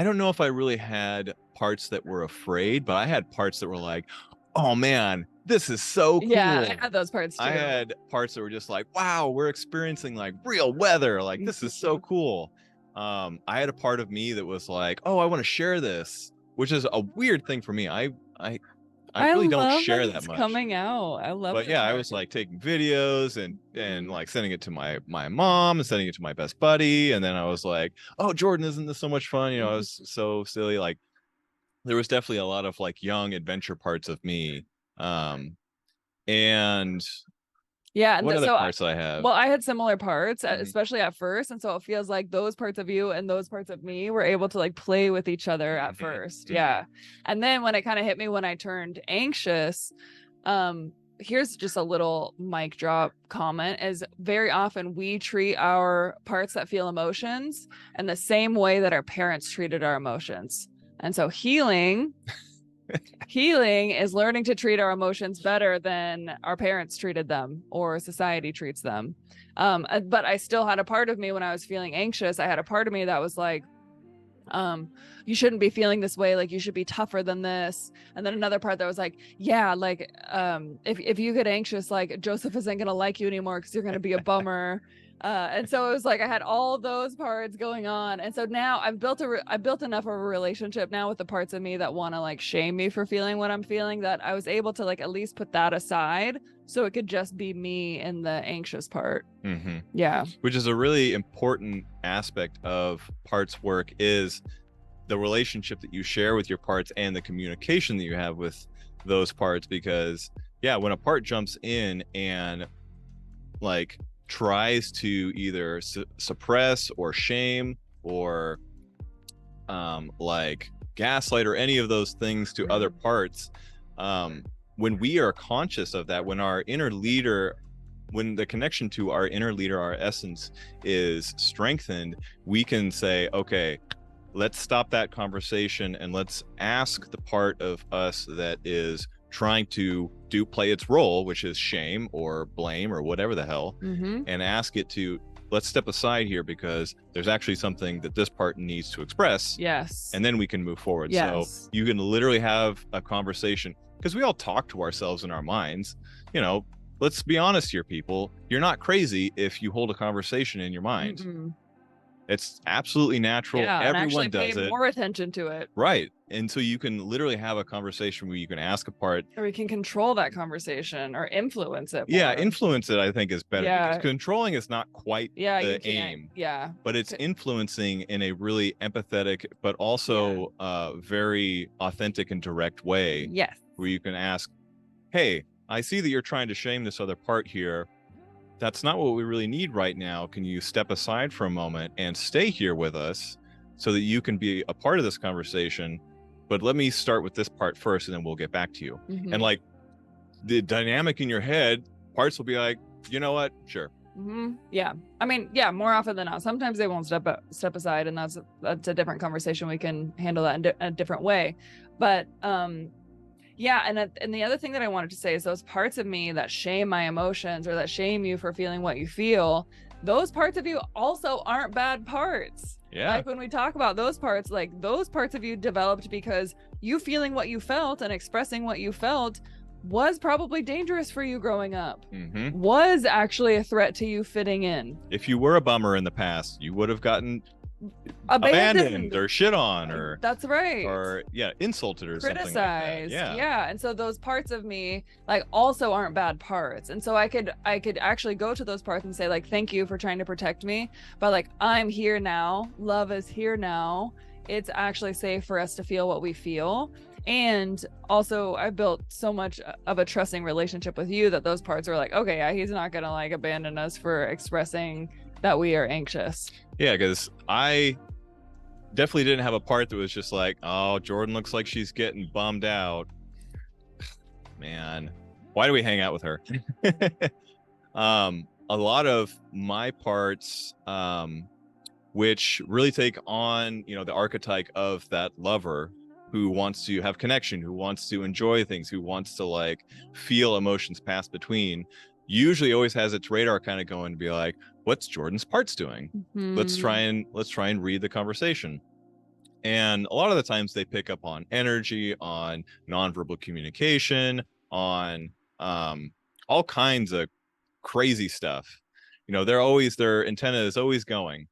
B: don't know if I really had parts that were afraid, but I had parts that were like, oh man, this is so cool.
A: Yeah, I had those parts too.
B: I had parts that were just like, wow, we're experiencing like real weather. Like, this is so cool. I had a part of me that was like, oh, I want to share this, which is a weird thing for me. I really don't share that much.
A: Coming out. I love it.
B: But yeah, I was like taking videos and like sending it to my mom and sending it to my best buddy. And then I was like, oh, Jordan, isn't this so much fun? I was so silly. Like, there was definitely a lot of like young adventure parts of me. And what other parts I have?
A: Well, I had similar parts, especially at first. And so it feels like those parts of you and those parts of me were able to like play with each other at first. Yeah. And then when it kind of hit me when I turned anxious, here's just a little mic drop comment, is very often we treat our parts that feel emotions in the same way that our parents treated our emotions. And so healing is learning to treat our emotions better than our parents treated them or society treats them. But I still had a part of me when I was feeling anxious. I had a part of me that was like, you shouldn't be feeling this way. Like, you should be tougher than this. And then another part that was like, yeah, like, if you get anxious, like Joseph isn't going to like you anymore because you're going to be a bummer. And so it was like I had all those parts going on, and so now I've built enough of a relationship now with the parts of me that want to like shame me for feeling what I'm feeling, that I was able to like at least put that aside so it could just be me in the anxious part. Yeah,
B: which is a really important aspect of parts work, is the relationship that you share with your parts and the communication that you have with those parts. Because when a part jumps in and like tries to either suppress or shame or like gaslight or any of those things to other parts, when we are conscious of that, when our inner leader, when the connection to our inner leader, our essence, is strengthened, we can say, okay, let's stop that conversation and let's ask the part of us that is trying to play its role, which is shame or blame or whatever the hell, and ask it to, let's step aside here because there's actually something that this part needs to express.
A: Yes.
B: And then we can move forward.
A: Yes.
B: So you can literally have a conversation, because we all talk to ourselves in our minds. Let's be honest here, people. You're not crazy if you hold a conversation in your mind. It's absolutely natural. Everyone does
A: pay
B: it.
A: More attention to it.
B: Right. And so you can literally have a conversation where you can ask a part.
A: Or we can control that conversation or influence it.
B: Yeah, influence it, I think, is better. Yeah. Because controlling is not quite the aim.
A: Yeah.
B: But it's influencing in a really empathetic, but also very authentic and direct way.
A: Yes.
B: Where you can ask, hey, I see that you're trying to shame this other part here. That's not what we really need right now. Can you step aside for a moment and stay here with us so that you can be a part of this conversation? But let me start with this part first, and then we'll get back to you. And like the dynamic in your head, parts will be like, you know what? Sure.
A: Yeah. I mean, yeah, more often than not. Sometimes they won't step aside, and that's a different conversation. We can handle that in a different way. But yeah, and the other thing that I wanted to say is those parts of me that shame my emotions or that shame you for feeling what you feel, those parts of you also aren't bad parts.
B: Yeah.
A: Like when we talk about those parts, like those parts of you developed because you feeling what you felt and expressing what you felt was probably dangerous for you growing up, was actually a threat to you fitting in.
B: If you were a bummer in the past, you would have gotten abandoned or shit on, or
A: that's right,
B: or insulted or
A: criticized,
B: something like that.
A: Yeah. And so those parts of me like also aren't bad parts, and so I could actually go to those parts and say like, thank you for trying to protect me, but like, I'm here now, love is here now, it's actually safe for us to feel what we feel. And also I built so much of a trusting relationship with you that those parts are like, okay, yeah, he's not gonna like abandon us for expressing that we are anxious.
B: Yeah, because I definitely didn't have a part that was just like, oh, Jordan looks like she's getting bummed out. Man, why do we hang out with her? A lot of my parts, which really take on, the archetype of that lover who wants to have connection, who wants to enjoy things, who wants to like feel emotions pass between, usually always has its radar kind of going to be like, what's Jordan's parts doing? Let's try and read the conversation. And a lot of the times they pick up on energy, on nonverbal communication, on all kinds of crazy stuff. Their antenna is always going.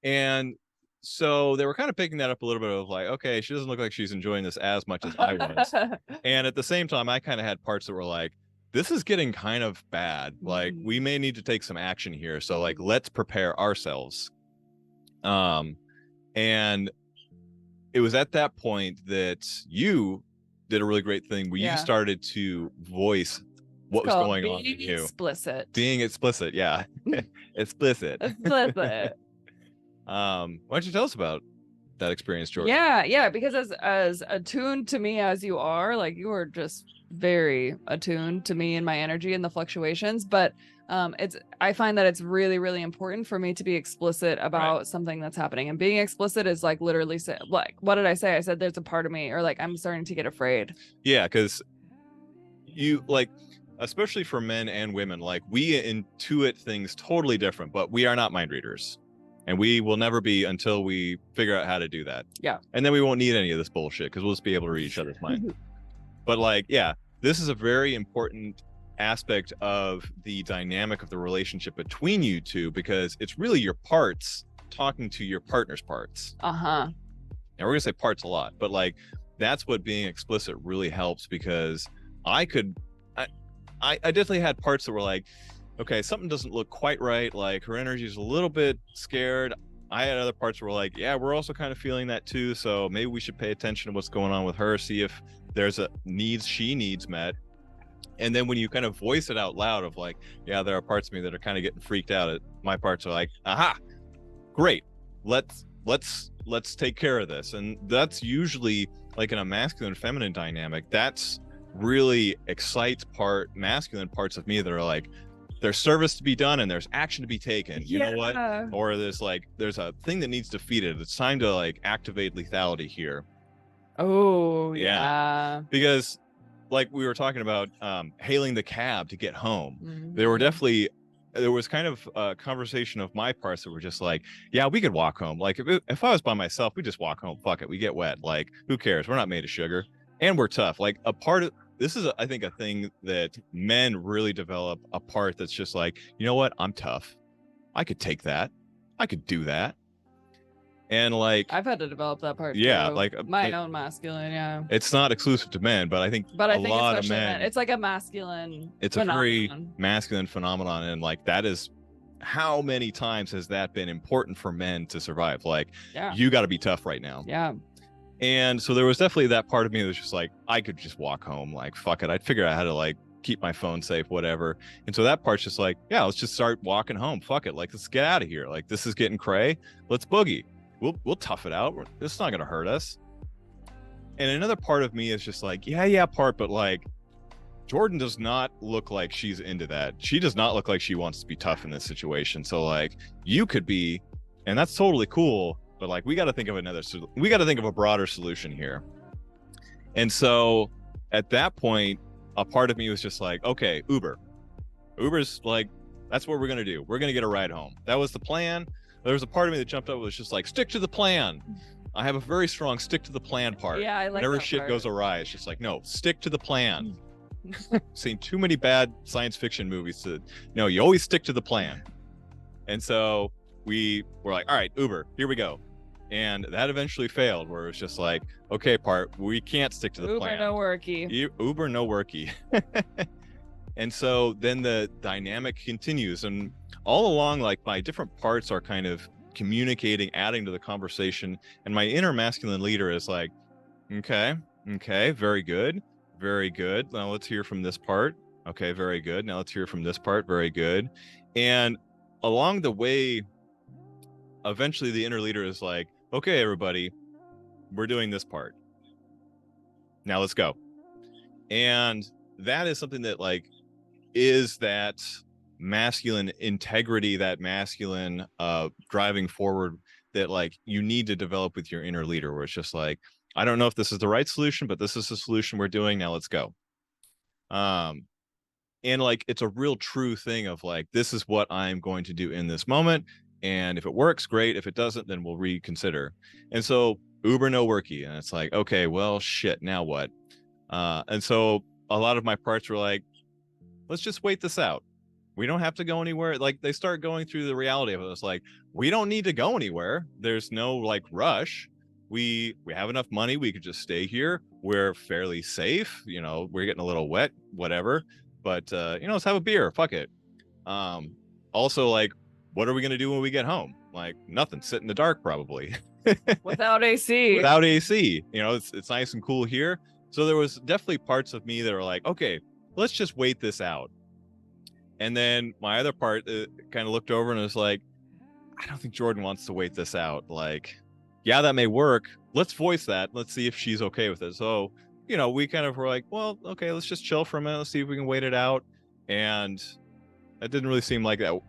B: And so they were kind of picking that up a little bit of like, okay, she doesn't look like she's enjoying this as much as I was. And at the same time, I kind of had parts that were like, this is getting kind of bad. Like, we may need to take some action here. So like, let's prepare ourselves. And it was at that point that you did a really great thing where you started to voice what was going on in you. Being explicit. Yeah. Explicit. Why don't you tell us about that experience, Jordan?
A: Yeah, because as attuned to me as you are, like, you are just very attuned to me and my energy and the fluctuations, but I find that it's really, really important for me to be explicit about something that's happening. And being explicit is like literally say, like, what did I say? I said there's a part of me, or like, I'm starting to get afraid. Yeah,
B: because you like, especially for men and women, like, we intuit things totally different, but we are not mind readers. And we will never be until we figure out how to do that.
A: Yeah.
B: And then we won't need any of this bullshit because we'll just be able to read each other's mind. But like, yeah, this is a very important aspect of the dynamic of the relationship between you two, because it's really your parts talking to your partner's parts.
A: And
B: we're gonna say parts a lot, but like, that's what being explicit really helps, because I definitely had parts that were like, okay, something doesn't look quite right. Like, her energy is a little bit scared. I had other parts where we're like, yeah, we're also kind of feeling that too. So maybe we should pay attention to what's going on with her, see if there's she needs met. And then when you kind of voice it out loud of like, yeah, there are parts of me that are kind of getting freaked out. My parts are like, aha, great. Let's take care of this. And that's usually like in a masculine feminine dynamic, that's really excites masculine parts of me that are like, there's service to be done and there's action to be taken. You know what? Or there's a thing that needs defeated. It's time to like activate lethality here.
A: Oh yeah.
B: Because like we were talking about hailing the cab to get home. There was kind of a conversation of my parts that were just like, yeah, we could walk home. Like if I was by myself, we just walk home. Fuck it. We get wet. Like, who cares? We're not made of sugar and we're tough. Like this is, I think, a thing that men really develop, a part that's just like, you know what? I'm tough. I could take that. I could do that. And like,
A: I've had to develop that part.
B: Yeah.
A: Too.
B: Like
A: my own masculine. Yeah.
B: It's not exclusive to men, but I think a lot of men,
A: it's like a masculine.
B: It's phenomenon. A very masculine phenomenon. And like, that is, how many times has that been important for men to survive? Like, you got to be tough right now.
A: Yeah.
B: And so there was definitely that part of me that was just like, I could just walk home. Like, fuck it. I'd figure out how to like keep my phone safe, whatever. And so that part's just like, yeah, let's just start walking home. Fuck it. Like, let's get out of here. Like, this is getting cray. Let's boogie. We'll tough it out. It's not going to hurt us. And another part of me is just like, yeah, part, but like, Jordan does not look like she's into that. She does not look like she wants to be tough in this situation. So like you could be, and that's totally cool, but like we got to think of a broader solution here. And so at that point, a part of me was just like, okay, Uber's like, that's what we're going to do. We're going to get a ride home. That was the plan. There was a part of me that jumped up, was just like, stick to the plan. I have a very strong stick to the plan part.
A: Yeah, I like
B: whenever
A: that
B: shit
A: part.
B: goes awry, it's just like, no, stick to the plan. Seen too many bad science fiction movies to, no, you always stick to the plan. And so we were like, all right, Uber, here we go. And that eventually failed, where it was just like, okay, we can't stick to the plan.
A: Uber no worky.
B: Uber no worky. And so then the dynamic continues, and all along, like my different parts are kind of communicating, adding to the conversation, and my inner masculine leader is like, okay, very good, now let's hear from this part. Okay, very good, now let's hear from this part. Very good. And along the way, eventually the inner leader is like, okay, everybody, we're doing this part, now let's go. And that is something that like is that masculine integrity, that masculine driving forward that like you need to develop with your inner leader, where it's just like, I don't know if this is the right solution, but this is the solution we're doing, now let's go. And like it's a real true thing of like, this is what I'm going to do in this moment, and if it works, great. If it doesn't, then we'll reconsider. And so Uber no worky, and it's like, okay, well shit, now what? And so a lot of my parts were like, let's just wait this out. We don't have to go anywhere. Like they start going through the reality of it. It's like, we don't need to go anywhere. There's no like rush. We have enough money. We could just stay here. We're fairly safe. You know, we're getting a little wet, whatever. But, you know, let's have a beer. Fuck it. Also, like, what are we going to do when we get home? Like nothing. Sit in the dark, probably.
A: Without AC.
B: Without AC. You know, it's nice and cool here. So there was definitely parts of me that were like, okay, let's just wait this out. And then my other part kind of looked over and was like, I don't think Jordan wants to wait this out. Like, yeah, that may work. Let's voice that. Let's see if she's okay with it. So, you know, we kind of were like, well, okay, let's just chill for a minute. Let's see if we can wait it out. And that didn't really seem like that.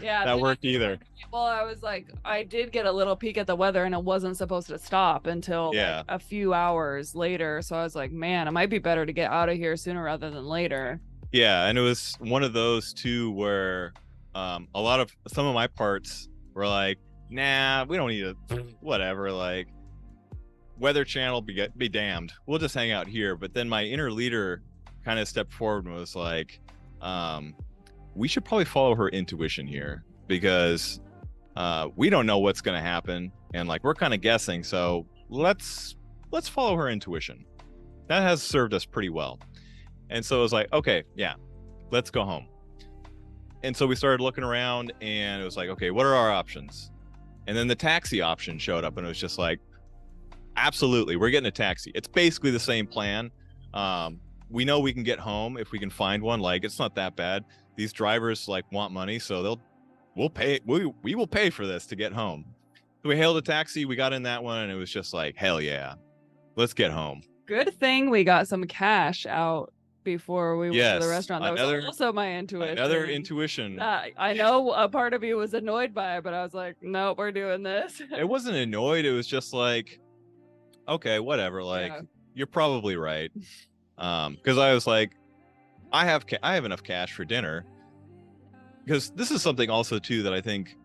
A: Yeah,
B: that worked either.
A: Well, I was like, I did get a little peek at the weather, and it wasn't supposed to stop until like a few hours later. So I was like, man, it might be better to get out of here sooner rather than later.
B: Yeah, and it was one of those too where some of my parts were like, nah, we don't need to, whatever, like Weather Channel be damned, we'll just hang out here. But then my inner leader kind of stepped forward and was like, we should probably follow her intuition here, because we don't know what's going to happen, and like we're kind of guessing, so let's follow her intuition. That has served us pretty well. And so it was like, okay, yeah, let's go home. And so we started looking around, and it was like, okay, what are our options? And then the taxi option showed up, and it was just like, absolutely, we're getting a taxi. It's basically the same plan. We know we can get home if we can find one. Like, it's not that bad. These drivers like want money, so we'll pay. We will pay for this to get home. So we hailed a taxi. We got in that one, and it was just like, hell yeah, let's get home.
A: Good thing we got some cash out before we went to the restaurant. That was also my intuition.
B: Another intuition.
A: I know a part of you was annoyed by it, but I was like, nope, we're doing this. It
B: wasn't annoyed. It was just like, okay, whatever. Like, you're probably right. Because I was like, I have enough cash for dinner. Because this is something also too that I think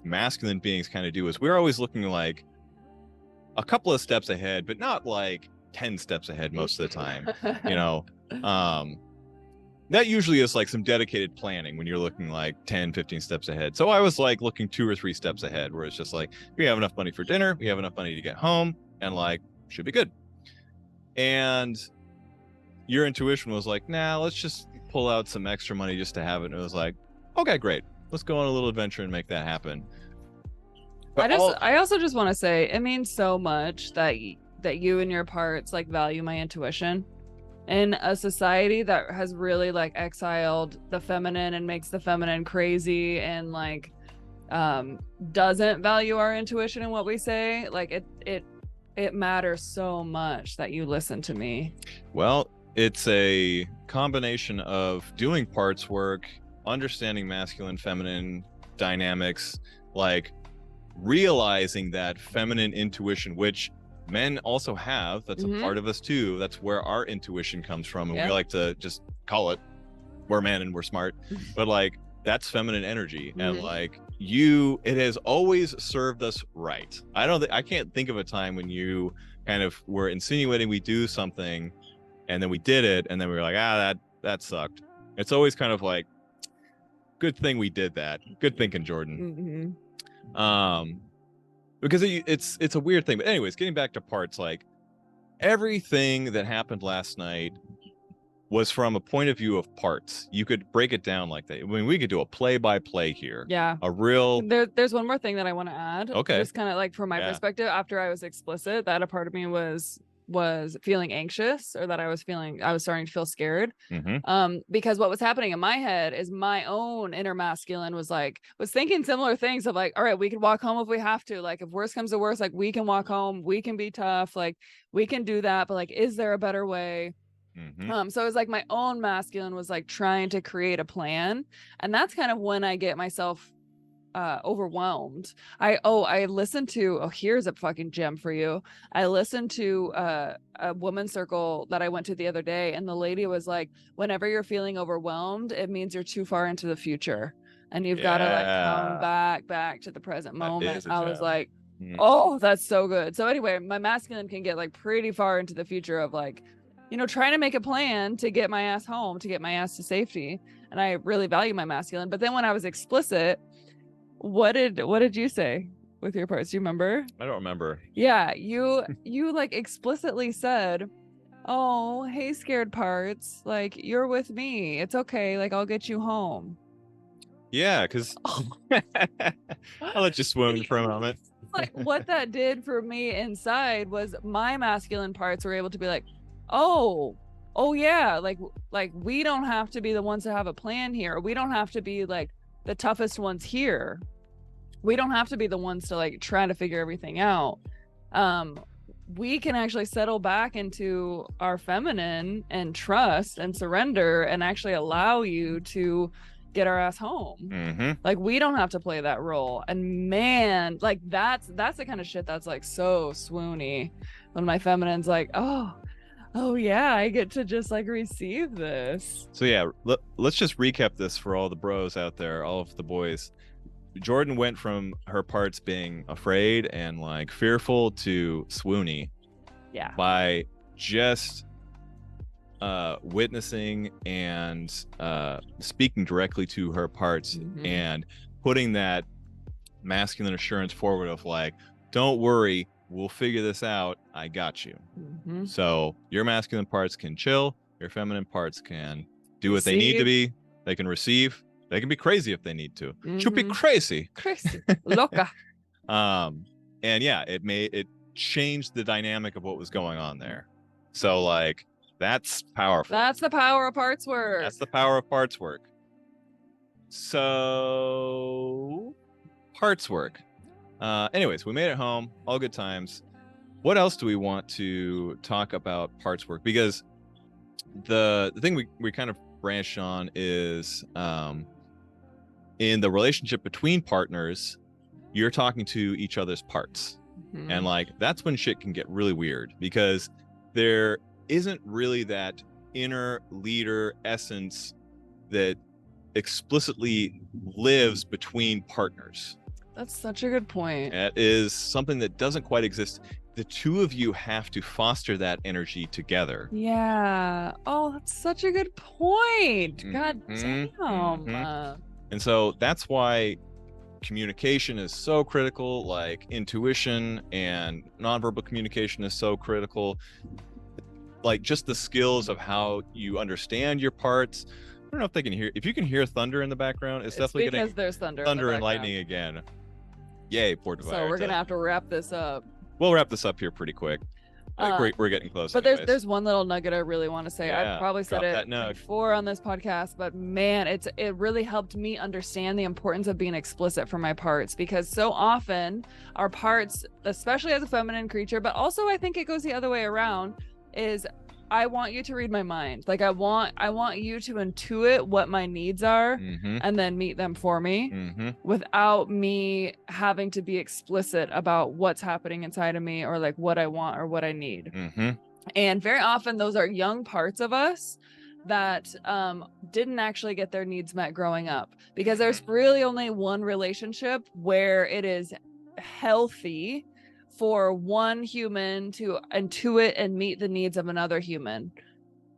B: masculine beings kind of do, is we're always looking like a couple of steps ahead, but not like 10 steps ahead most of the time. You know, that usually is like some dedicated planning when you're looking like 10, 15 steps ahead. So I was like looking 2 or 3 steps ahead, where it's just like, we have enough money for dinner, we have enough money to get home, and like, should be good. And your intuition was like, nah, let's just pull out some extra money just to have it. And it was like, okay, great, let's go on a little adventure and make that happen. But
A: I also just want to say, it means so much that you and your parts like value my intuition. In a society that has really like exiled the feminine and makes the feminine crazy, and like doesn't value our intuition and what we say, like it matters so much that you listen to me.
B: Well, it's a combination of doing parts work, understanding masculine, feminine dynamics, like realizing that feminine intuition, which men also have. That's a part of us too. That's where our intuition comes from. And we like to just call it, we're men and we're smart, but like that's feminine energy. And like it has always served us right. I can't think of a time when you kind of were insinuating we do something and then we did it and then we were like, that sucked. It's always kind of like, good thing we did that. Good thinking, Jordan. Because it's a weird thing. But anyways, getting back to parts, like everything that happened last night was from a point of view of parts. You could break it down like that. I mean, we could do a play-by-play here.
A: Yeah.
B: A real...
A: There's one more thing that I want to add.
B: Okay.
A: Just kind of like from my perspective, after I was explicit, that a part of me was feeling anxious, or that I was starting to feel scared. Because what was happening in my head is my own inner masculine was thinking similar things of like, all right, we could walk home if we have to. Like if worse comes to worse, like we can walk home, we can be tough, like we can do that. But like, is there a better way? So it was like my own masculine was like trying to create a plan. And that's kind of when I get myself overwhelmed. I listened to, here's a fucking gem for you. I listened to a woman's circle that I went to the other day, and the lady was like, whenever you're feeling overwhelmed, it means you're too far into the future and you've got to like come back to the present moment. I was like, oh, that's so good. So anyway, my masculine can get like pretty far into the future of like, trying to make a plan to get my ass home, to get my ass to safety. And I really value my masculine. But then when I was explicit, what did you say with your parts? Do you remember?
B: I don't remember.
A: Yeah, you like explicitly said, oh, hey, scared parts, like you're with me. It's okay. Like I'll get you home.
B: Yeah, because I'll let you swim for a moment.
A: Like what that did for me inside was my masculine parts were able to be like, oh yeah, like we don't have to be the ones to have a plan here. We don't have to be like the toughest ones here. We don't have to be the ones to like try to figure everything out. We can actually settle back into our feminine and trust and surrender and actually allow you to get our ass home. Like we don't have to play that role. And man, like that's the kind of shit that's like so swoony when my feminine's like, oh yeah, I get to just like receive this.
B: So yeah, let's just recap this for all the bros out there, all of the boys. Jordan went from her parts being afraid and like fearful to swoony.
A: Yeah.
B: By just witnessing and speaking directly to her parts and putting that masculine assurance forward of like, don't worry, we'll figure this out. I got you. So your masculine parts can chill. Your feminine parts can do what they need to be. They can receive. They can be crazy if they need to. Should be crazy.
A: Crazy. Loca.
B: And yeah, it changed the dynamic of what was going on there. So like, that's powerful.
A: That's the power of parts work.
B: That's the power of parts work. So parts work. Anyways, we made it home, all good times. What else do we want to talk about parts work? Because the thing we kind of branched on is in the relationship between partners, you're talking to each other's parts. And like, that's when shit can get really weird, because there isn't really that inner leader essence that explicitly lives between partners.
A: That's such a good point.
B: That is something that doesn't quite exist. The two of you have to foster that energy together.
A: Yeah. Oh, that's such a good point. God damn.
B: And so that's why communication is so critical. Like intuition and nonverbal communication is so critical. Like just the skills of how you understand your parts. I don't know if they can hear. If you can hear thunder in the background, it's definitely
A: because there's thunder
B: and lightning again. Yay, Puerto Vallarta.
A: So we're gonna have to wrap this up.
B: We'll wrap this up here pretty quick. We're getting close.
A: But anyways, there's one little nugget I really want to say.
B: Yeah,
A: I've probably said it before on this podcast, but man, it really helped me understand the importance of being explicit for my parts, because so often our parts, especially as a feminine creature, but also I think it goes the other way around, is I want you to read my mind. Like I want you to intuit what my needs are and then meet them for me without me having to be explicit about what's happening inside of me or like what I want or what I need. And very often those are young parts of us that didn't actually get their needs met growing up, because there's really only one relationship where it is healthy for one human to intuit and meet the needs of another human,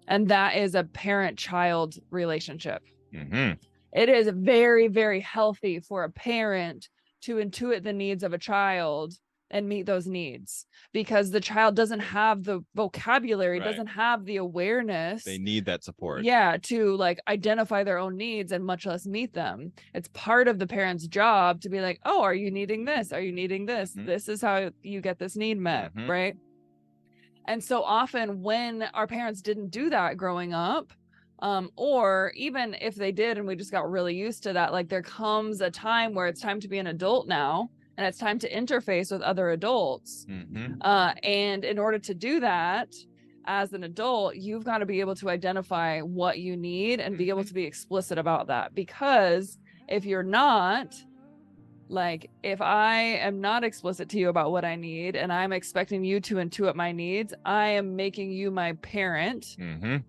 A: and that is a parent-child relationship. It is very, very healthy for a parent to intuit the needs of a child and meet those needs, because the child doesn't have the vocabulary, doesn't have the awareness.
B: They need that support.
A: Yeah, to like identify their own needs and much less meet them. It's part of the parent's job to be like, oh, are you needing this? Are you needing this? This is how you get this need met, right? And so often when our parents didn't do that growing up, or even if they did and we just got really used to that, like there comes a time where it's time to be an adult now, and it's time to interface with other adults. And in order to do that as an adult, you've got to be able to identify what you need and be able to be explicit about that. Because if you're not, like, if I am not explicit to you about what I need and I'm expecting you to intuit my needs, I am making you my parent,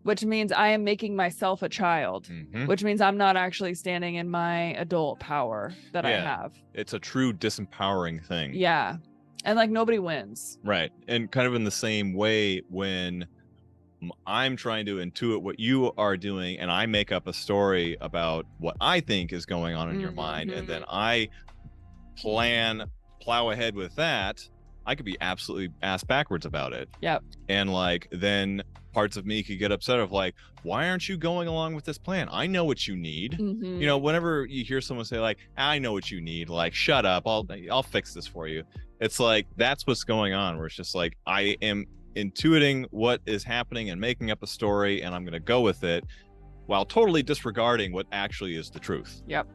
A: which means I am making myself a child, which means I'm not actually standing in my adult power that I have.
B: It's a true disempowering thing.
A: Yeah. And like nobody wins.
B: Right. And kind of in the same way, when I'm trying to intuit what you are doing and I make up a story about what I think is going on in your mind, and then I plow ahead with that, I could be absolutely ass backwards about it.
A: Yep.
B: And like then parts of me could get upset of like, why aren't you going along with this plan? I know what you need. You know, whenever you hear someone say like, I know what you need, like, shut up, I'll fix this for you. It's like, that's what's going on, where it's just like, I am intuiting what is happening and making up a story, and I'm going to go with it while totally disregarding what actually is the truth.
A: Yep.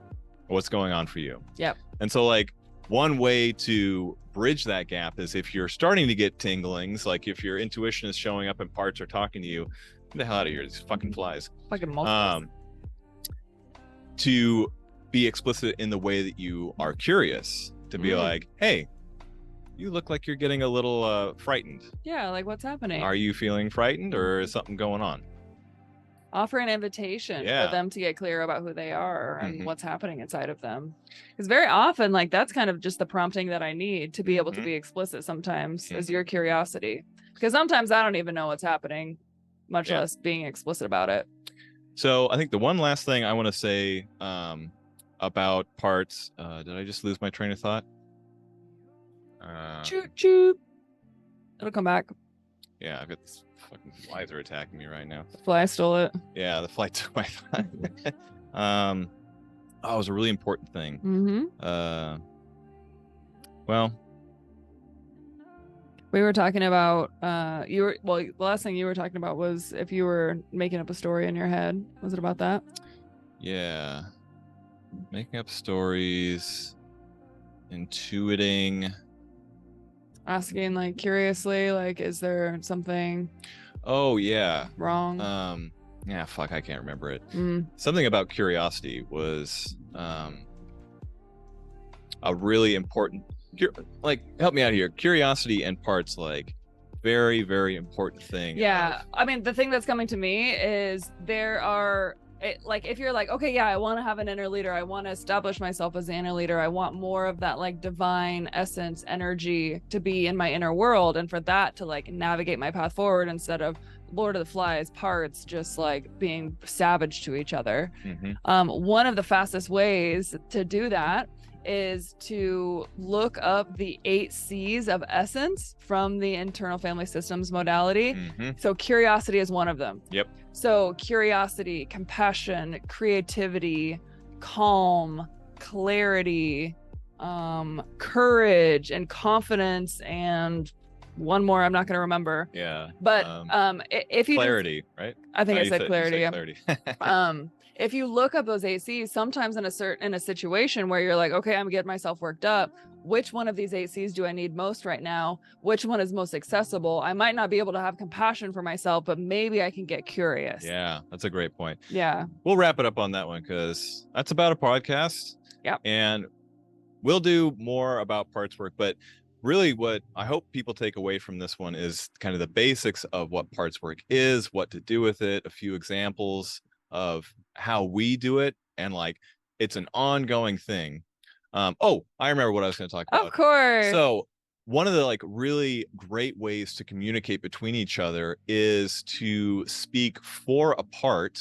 B: What's going on for you.
A: Yep.
B: And so like one way to bridge that gap is if you're starting to get tinglings, like if your intuition is showing up and parts are talking to you, get the hell out of here, these fucking flies.
A: Fucking multiples.
B: To be explicit in the way that you are curious, to be like, hey, you look like you're getting a little frightened.
A: Yeah, like what's happening?
B: Are you feeling frightened, or is something going on?
A: Offer an invitation for them to get clear about who they are and what's happening inside of them. Because very often, like, that's kind of just the prompting that I need to be able to be explicit sometimes, is your curiosity. Because sometimes I don't even know what's happening, much less being explicit about it.
B: So I think the one last thing I want to say about parts, did I just lose my train of thought?
A: Choo choo. It'll come back.
B: Yeah, I've got this fucking flies are attacking me right now.
A: The fly stole it.
B: Yeah, the fly took my thought. It was a really important thing. Well,
A: we were talking about the last thing you were talking about was if you were making up a story in your head. Was it about that?
B: Yeah. Making up stories, intuiting,
A: asking like curiously, like, is there something wrong?
B: Yeah, fuck, I can't remember it. Something about curiosity was a really important, like, help me out here. Curiosity and parts, like, very, very important thing.
A: Yeah. I mean, the thing that's coming to me is there are, like, if you're like, okay, yeah, I want to have an inner leader, I want to establish myself as the inner leader, I want more of that like divine essence energy to be in my inner world, and for that to like navigate my path forward instead of Lord of the Flies parts just like being savage to each other. One of the fastest ways to do that is to look up the 8 C's of essence from the internal family systems modality. So curiosity is one of them.
B: Yep.
A: So curiosity, compassion, creativity, calm, clarity, courage, and confidence, and one more I'm not going to remember.
B: Yeah.
A: But if you
B: clarity, right?
A: I think I said clarity.
B: You said
A: clarity. If you look up those 8 C's, sometimes in a situation where you're like, okay, I'm getting myself worked up, which one of these 8 C's do I need most right now? Which one is most accessible? I might not be able to have compassion for myself, but maybe I can get curious.
B: Yeah, that's a great point.
A: Yeah.
B: We'll wrap it up on that one because that's about a podcast.
A: Yep.
B: And we'll do more about parts work, but really what I hope people take away from this one is kind of the basics of what parts work is, what to do with it, a few examples of how we do it, and like it's an ongoing thing. I remember what I was going to talk about.
A: Of course.
B: So one of the like really great ways to communicate between each other is to speak for a part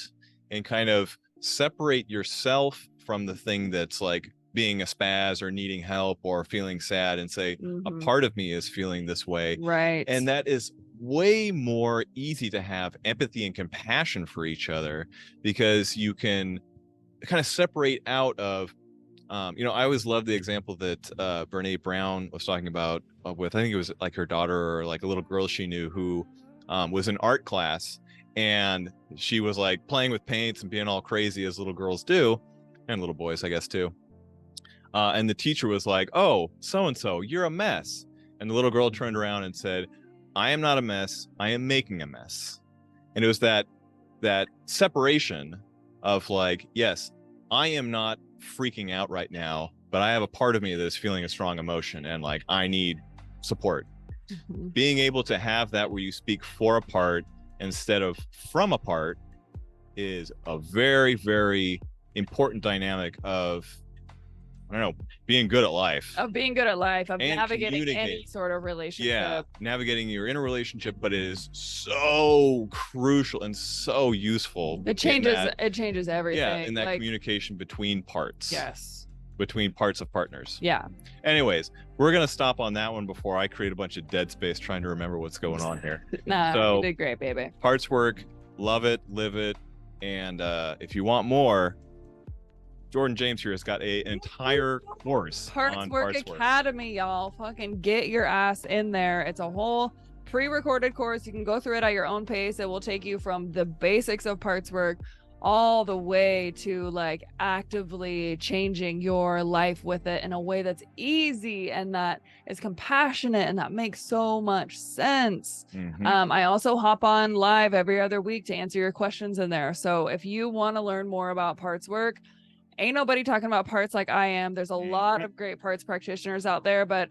B: and kind of separate yourself from the thing that's like being a spaz or needing help or feeling sad, and say, a part of me is feeling this way.
A: Right.
B: And that is way more easy to have empathy and compassion for each other, because you can kind of separate out of, I always love the example that Brene Brown was talking about with, I think it was like her daughter or like a little girl she knew who was in art class, and she was like playing with paints and being all crazy as little girls do, and little boys, I guess, too. And the teacher was like, "Oh, so-and-so, you're a mess." And the little girl turned around and said, "I am not a mess. I am making a mess." And it was that separation of like, yes, I am not freaking out right now, but I have a part of me that is feeling a strong emotion and like I need support. Being able to have that where you speak for a part instead of from a part is a very, very important dynamic of, I don't know, being good at life.
A: Of navigating any sort of relationship.
B: Yeah, navigating your inner relationship, but it is so crucial and so useful.
A: It changes everything.
B: Yeah, in that communication between parts.
A: Yes.
B: Between parts of partners.
A: Yeah.
B: Anyways, we're going to stop on that one before I create a bunch of dead space trying to remember what's going on here.
A: You did great, baby.
B: Parts work, love it, live it. And if you want more, Jordan James here has got an entire course on
A: Parts Work Academy, y'all. Fucking get your ass in there. It's a whole pre-recorded course. You can go through it at your own pace. It will take you from the basics of parts work all the way to like actively changing your life with it in a way that's easy and that is compassionate and that makes so much sense. I also hop on live every other week to answer your questions in there. So if you want to learn more about parts work, ain't nobody talking about parts like I am. There's a lot of great parts practitioners out there, but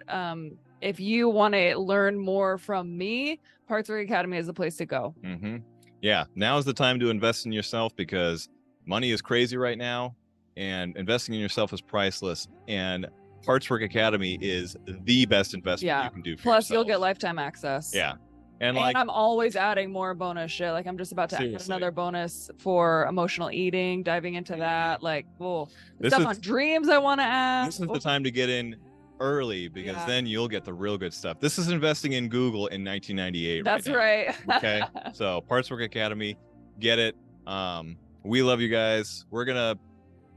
A: if you want to learn more from me, Parts Work Academy is the place to go.
B: Yeah, now is the time to invest in yourself, because money is crazy right now and investing in yourself is priceless, and Parts Work Academy is the best investment you can do for
A: Plus
B: yourself.
A: You'll get lifetime access.
B: Yeah. And
A: I'm always adding more bonus shit. Like I'm just about to add another bonus for emotional eating, diving into that. Like, stuff on dreams I want to add.
B: This is the time to get in early, because then you'll get the real good stuff. This is investing in Google in 1998.
A: That's right.
B: Okay. So Parts Work Academy, get it. We love you guys. We're going to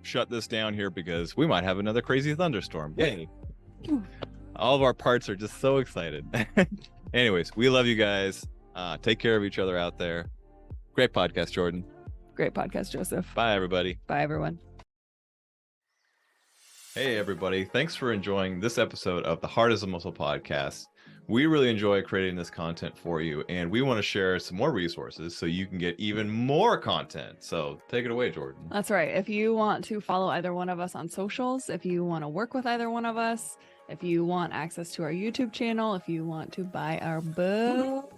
B: shut this down here because we might have another crazy thunderstorm. Yay. All of our parts are just so excited. Anyways, we love you guys. Take care of each other out there. Great podcast, Jordan.
A: Great podcast, Joseph.
B: Bye, everybody.
A: Bye, everyone.
B: Hey, everybody. Thanks for enjoying this episode of the Heart is a Muscle podcast. We really enjoy creating this content for you, and we want to share some more resources so you can get even more content. So take it away, Jordan.
A: That's right. If you want to follow either one of us on socials, if you want to work with either one of us, if you want access to our YouTube channel, if you want to buy our book,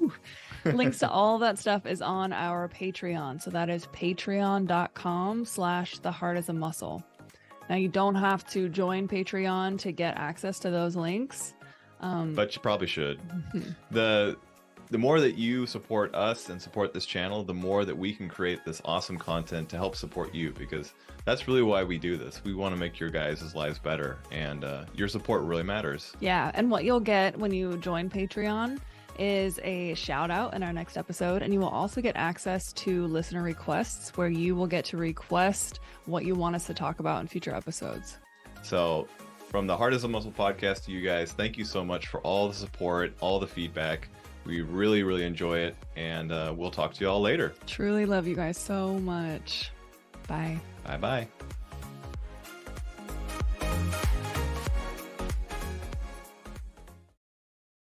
A: links to all that stuff is on our Patreon. So that is patreon.com/theheartisamuscle. Now you don't have to join Patreon to get access to those links.
B: But you probably should. The more that you support us and support this channel, the more that we can create this awesome content to help support you, because that's really why we do this. We want to make your guys' lives better, and your support really matters.
A: Yeah, and what you'll get when you join Patreon is a shout out in our next episode, and you will also get access to listener requests where you will get to request what you want us to talk about in future episodes.
B: So from the Heart is a Muscle podcast to you guys, thank you so much for all the support, all the feedback. We really, really enjoy it, and we'll talk to you all later.
A: Truly love you guys so much. Bye.
B: Bye-bye.